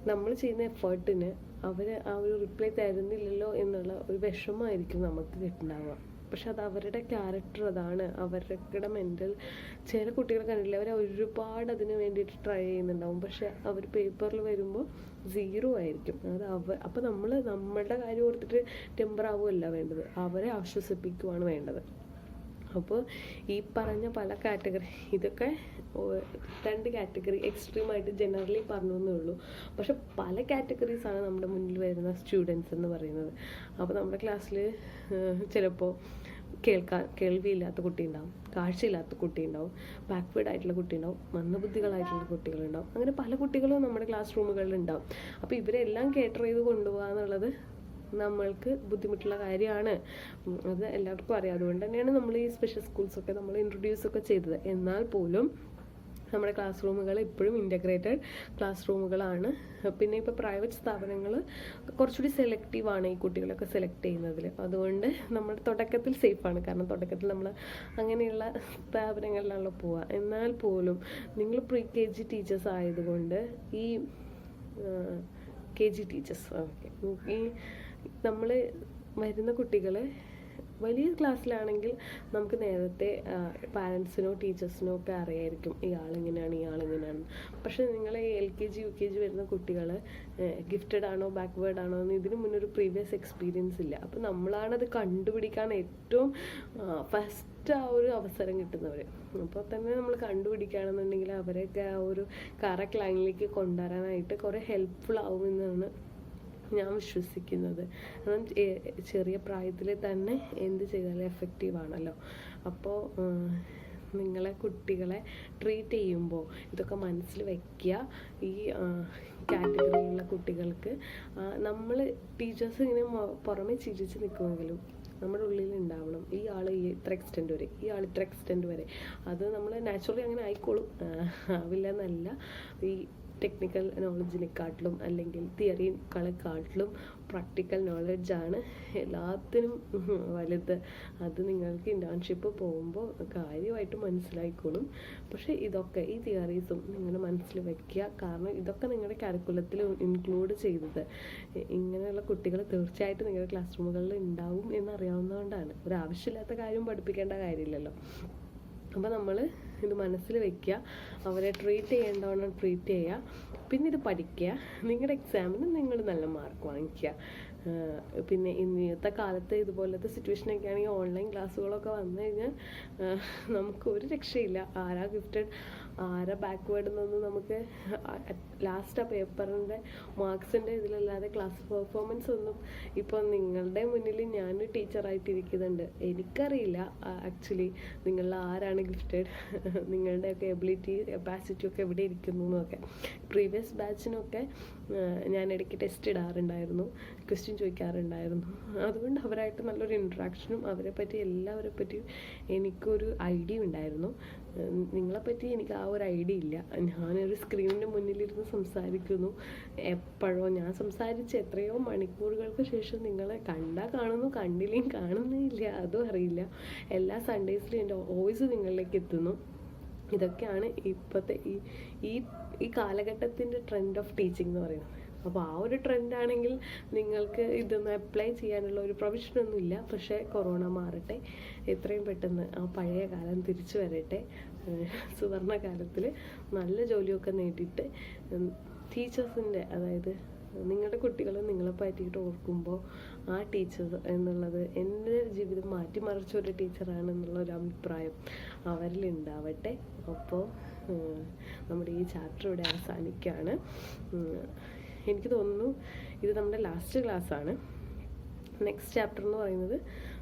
Speaker 1: നമ്മൾ ചെയ്യുന്ന എഫേർട്ടിന് അവർ ആ ഒരു റിപ്ലൈ തരുന്നില്ലല്ലോ എന്നുള്ള ഒരു വിഷമമായിരിക്കും നമുക്ക് കിട്ടുന്നുണ്ടാവുക. പക്ഷെ അത് അവരുടെ ക്യാരക്ടർ, അതാണ് അവരുടെ മെൻ്റൽ. ചില കുട്ടികൾ കണ്ടില്ല, അവർ ഒരുപാട് അതിന് വേണ്ടിയിട്ട് ട്രൈ ചെയ്യുന്നുണ്ടാവും, പക്ഷെ അവർ പേപ്പറിൽ വരുമ്പോൾ 0 ആയിരിക്കും. അപ്പോൾ നമ്മൾ നമ്മളുടെ കാര്യം ഓർത്തിട്ട് ടെമ്പറാവുകയല്ല വേണ്ടത്, അവരെ ആശ്വസിപ്പിക്കുകയാണ് വേണ്ടത്. അപ്പോൾ ഈ പറഞ്ഞ പല കാറ്റഗറി, ഇതൊക്കെ 2 കാറ്റഗറി എക്സ്ട്രീമായിട്ട് ജനറലി പറഞ്ഞു എന്നേ ഉള്ളൂ. പക്ഷെ പല കാറ്റഗറീസാണ് നമ്മുടെ മുന്നിൽ വരുന്ന സ്റ്റുഡൻസ് എന്ന് പറയുന്നത്. അപ്പോൾ നമ്മുടെ ക്ലാസ്സിൽ ചിലപ്പോൾ കേൾവിയില്ലാത്ത കുട്ടി ഉണ്ടാവും, കാഴ്ചയില്ലാത്ത കുട്ടി ഉണ്ടാവും, ബാക്ക്വേർഡ് ആയിട്ടുള്ള കുട്ടി ഉണ്ടാവും, മന്ദബുദ്ധികളായിട്ടുള്ള കുട്ടികളുണ്ടാവും. അങ്ങനെ പല കുട്ടികളും നമ്മുടെ ക്ലാസ് റൂമുകളിൽ ഉണ്ടാവും. അപ്പോൾ ഇവരെല്ലാം കേറ്റർ ചെയ്ത് കൊണ്ടുപോകുക എന്നുള്ളത് നമ്മൾക്ക് ബുദ്ധിമുട്ടുള്ള കാര്യമാണ്. അത് എല്ലാവർക്കും അറിയാം. അതുകൊണ്ട് തന്നെയാണ് നമ്മൾ ഈ സ്പെഷ്യൽ സ്കൂൾസൊക്കെ നമ്മൾ ഇൻട്രൊഡ്യൂസ് ഒക്കെ ചെയ്തത്. എന്നാൽ പോലും നമ്മുടെ ക്ലാസ് റൂമുകൾ ഇപ്പോഴും ഇൻ്റഗ്രേറ്റഡ് ക്ലാസ് റൂമുകളാണ്. പിന്നെ ഇപ്പോൾ പ്രൈവറ്റ് സ്ഥാപനങ്ങൾ കുറച്ചുകൂടി സെലക്റ്റീവാണ് ഈ കുട്ടികളൊക്കെ സെലക്ട് ചെയ്യുന്നതിൽ. അതുകൊണ്ട് നമ്മൾ തുടക്കത്തിൽ സേഫാണ്. കാരണം തുടക്കത്തിൽ നമ്മൾ അങ്ങനെയുള്ള സ്ഥാപനങ്ങളിലാണല്ലോ പോവുക. എന്നാൽ പോലും നിങ്ങൾ പ്രീ KG ടീച്ചേഴ്സ് ആയതുകൊണ്ട് ഈ KG ടീച്ചേഴ്സ് ഈ നമ്മൾ വരുന്ന കുട്ടികൾ വലിയ ക്ലാസ്സിലാണെങ്കിൽ നമുക്ക് നേരത്തെ പാരൻസിനോ ടീച്ചേഴ്സിനോ ഒക്കെ അറിയായിരിക്കും ഇയാളിങ്ങനെയാണ്. പക്ഷേ നിങ്ങൾ LKG UKG വരുന്ന കുട്ടികൾ ഗിഫ്റ്റഡ് ആണോ ബാക്ക്വേർഡ് ആണോ എന്ന് ഇതിന് മുന്നേ ഒരു പ്രീവിയസ് എക്സ്പീരിയൻസ് ഇല്ല. അപ്പോൾ നമ്മളാണത് കണ്ടുപിടിക്കാൻ ഏറ്റവും ഫസ്റ്റ് ആ ഒരു അവസരം കിട്ടുന്നവർ. അപ്പോൾ തന്നെ നമ്മൾ കണ്ടുപിടിക്കുകയാണെന്നുണ്ടെങ്കിൽ അവരെയൊക്കെ ആ ഒരു കറക്റ്റ് ലൈനിലേക്ക് കൊണ്ടുവരാനായിട്ട് കുറേ ഹെൽപ്ഫുൾ ആവുമെന്നാണ് ഞാൻ വിശ്വസിക്കുന്നത്. കാരണം ചെറിയ പ്രായത്തിൽ തന്നെ എന്ത് ചെയ്താലും എഫക്റ്റീവാണല്ലോ. അപ്പോൾ നിങ്ങളെ കുട്ടികളെ ട്രീറ്റ് ചെയ്യുമ്പോൾ ഇതൊക്കെ മനസ്സിൽ വയ്ക്കുക. ഈ കാറ്റഗറിയിലുള്ള കുട്ടികൾക്ക് നമ്മൾ ടീച്ചേഴ്സ് ഇങ്ങനെ പുറമെ ചിരിച്ച് നിൽക്കുമെങ്കിലും നമ്മുടെ ഉള്ളിൽ ഉണ്ടാവണം ഈ ആൾ ഇത്ര എക്സ്റ്റെൻറ്റ് വരെ, ഈ ആൾ ഇത്ര എക്സ്റ്റെൻറ്റ് വരെ. അത് നമ്മൾ നാച്ചുറലി അങ്ങനെ ആയിക്കോളും, ആവില്ല എന്നല്ല. ഈ ടെക്നിക്കൽ നോളജിനെക്കാട്ടിലും അല്ലെങ്കിൽ തിയറികളെക്കാട്ടിലും പ്രാക്ടിക്കൽ നോളജാണ് എല്ലാത്തിനും വലുത്. അത് നിങ്ങൾക്ക് ഇൻറ്റേൺഷിപ്പ് പോകുമ്പോൾ കാര്യമായിട്ട് മനസ്സിലായിക്കോളും. പക്ഷേ ഇതൊക്കെ ഈ തിയറീസും നിങ്ങൾ മനസ്സിൽ വയ്ക്കുക. കാരണം ഇതൊക്കെ നിങ്ങളുടെ കരിക്കുലത്തിൽ ഇൻക്ലൂഡ് ചെയ്തത് ഇങ്ങനെയുള്ള കുട്ടികൾ തീർച്ചയായിട്ടും നിങ്ങളുടെ ക്ലാസ് റൂമുകളിൽ ഉണ്ടാവും എന്നറിയാവുന്നതുകൊണ്ടാണ്. ഒരു ആവശ്യമില്ലാത്ത കാര്യം പഠിപ്പിക്കേണ്ട കാര്യമില്ലല്ലോ. അപ്പോൾ നമ്മൾ ഇത് മനസ്സിൽ വയ്ക്കുക, അവരെ ട്രീറ്റ് ചെയ്യേണ്ടവണ്ണം ട്രീറ്റ് ചെയ്യുക, പിന്നെ ഇത് പഠിക്കുക. നിങ്ങളുടെ എക്സാമിന് നിങ്ങൾ നല്ല മാർക്ക് വാങ്ങിക്കുക. പിന്നെ ഇന്നത്തെ കാലത്ത് ഇതുപോലത്തെ സിറ്റുവേഷനൊക്കെ ആണെങ്കിൽ ഓൺലൈൻ ക്ലാസ്സുകളൊക്കെ വന്നു കഴിഞ്ഞാൽ നമുക്ക് ഒരു രക്ഷയില്ല. ആരാ ഗിഫ്റ്റഡ് ആരാ ബാക്ക്വേർഡ് എന്നൊന്നും നമുക്ക് ലാസ്റ്റ് ആ പേപ്പറിൻ്റെ മാർക്സിൻ്റെ ഇതിലല്ലാതെ ക്ലാസ് പെർഫോമൻസ് ഒന്നും ഇപ്പോൾ നിങ്ങളുടെ മുന്നിൽ ഞാനൊരു ടീച്ചറായിട്ടിരിക്കുന്നുണ്ട്, എനിക്കറിയില്ല ആക്ച്വലി നിങ്ങളിൽ ആരാണ് ഗിഫ്റ്റഡ്, നിങ്ങളുടെയൊക്കെ എബിലിറ്റി കപ്പാസിറ്റി ഒക്കെ എവിടെ ഇരിക്കുന്നു എന്നൊക്കെ. പ്രീവിയസ് ബാച്ചിനൊക്കെ ഞാൻ ഇടയ്ക്ക് ടെസ്റ്റ് ഇടാറുണ്ടായിരുന്നു, ക്വസ്റ്റ്യൻ ചോദിക്കാറുണ്ടായിരുന്നു. അതുകൊണ്ട് അവരായിട്ട് നല്ലൊരു ഇൻട്രാക്ഷനും അവരെ പറ്റി എല്ലാവരെ പറ്റിയും എനിക്കൊരു ഐഡിയ ഉണ്ടായിരുന്നു. നിങ്ങളെപ്പറ്റി എനിക്ക് ആ ഒരു ഐഡിയ ഇല്ല. ഞാനൊരു സ്ക്രീനിൻ്റെ മുന്നിലിരുന്ന് സംസാരിക്കുന്നു, എപ്പോഴോ ഞാൻ സംസാരിച്ച് എത്രയോ മണിക്കൂറുകൾക്ക് ശേഷം നിങ്ങളെ കണ്ടാൽ കാണുന്നു, കണ്ടില്ലെങ്കിൽ കാണുന്നേ ഇല്ല, അതും അറിയില്ല. എല്ലാ സൺഡേസിലും എൻ്റെ വോയിസ് നിങ്ങളിലേക്ക് എത്തുന്നു. ഇതൊക്കെയാണ് ഇപ്പോഴത്തെ ഈ കാലഘട്ടത്തിൻ്റെ ട്രെൻഡ് ഓഫ് ടീച്ചിങ് എന്ന് പറയുന്നത്. അപ്പോൾ ആ ഒരു ട്രെൻഡാണെങ്കിൽ നിങ്ങൾക്ക് ഇതൊന്ന് അപ്ലൈ ചെയ്യാനുള്ള ഒരു പ്രൊവിഷനൊന്നും ഇല്ല. പക്ഷേ കൊറോണ മാറട്ടെ, എത്രയും പെട്ടെന്ന് ആ പഴയ കാലം തിരിച്ചു വരട്ടെ. സുവർണ കാലത്തിൽ നല്ല ജോലിയൊക്കെ നേടിയിട്ട് ടീച്ചേഴ്സിൻ്റെ, അതായത് നിങ്ങളുടെ കുട്ടികൾ നിങ്ങളെ പറ്റിയിട്ട് ഓർക്കുമ്പോൾ ആ ടീച്ചർ എന്നുള്ളത് എൻ്റെ ജീവിതം മാറ്റിമറിച്ച ഒരു ടീച്ചറാണെന്നുള്ളൊരു അഭിപ്രായം അവരിൽ ഉണ്ടാവട്ടെ. അപ്പോൾ നമ്മുടെ ഈ ചാപ്റ്റർ ഇവിടെ അവസാനിക്കുകയാണ്. എനിക്ക് തോന്നുന്നു ഇത് നമ്മുടെ ലാസ്റ്റ് ക്ലാസ്സാണ്. നെക്സ്റ്റ് ചാപ്റ്റർ എന്ന് പറയുന്നത്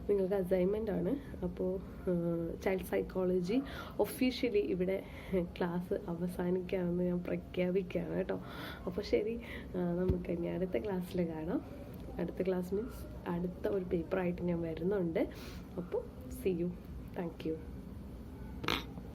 Speaker 1: നിങ്ങൾക്ക് അസൈൻമെൻ്റ് ആണ്. അപ്പോൾ ചൈൽഡ് സൈക്കോളജി ഒഫീഷ്യലി ഇവിടെ ക്ലാസ് അവസാനിക്കുകയാണെന്ന് ഞാൻ പ്രഖ്യാപിക്കുകയാണ് കേട്ടോ. അപ്പോൾ ശരി, നമുക്ക് ഇനി അടുത്ത ക്ലാസ്സിൽ കാണാം. അടുത്ത ക്ലാസ് മീൻസ് അടുത്ത ഒരു പേപ്പറായിട്ട് ഞാൻ വരുന്നുണ്ട്. അപ്പോൾ സി യു. Thank you.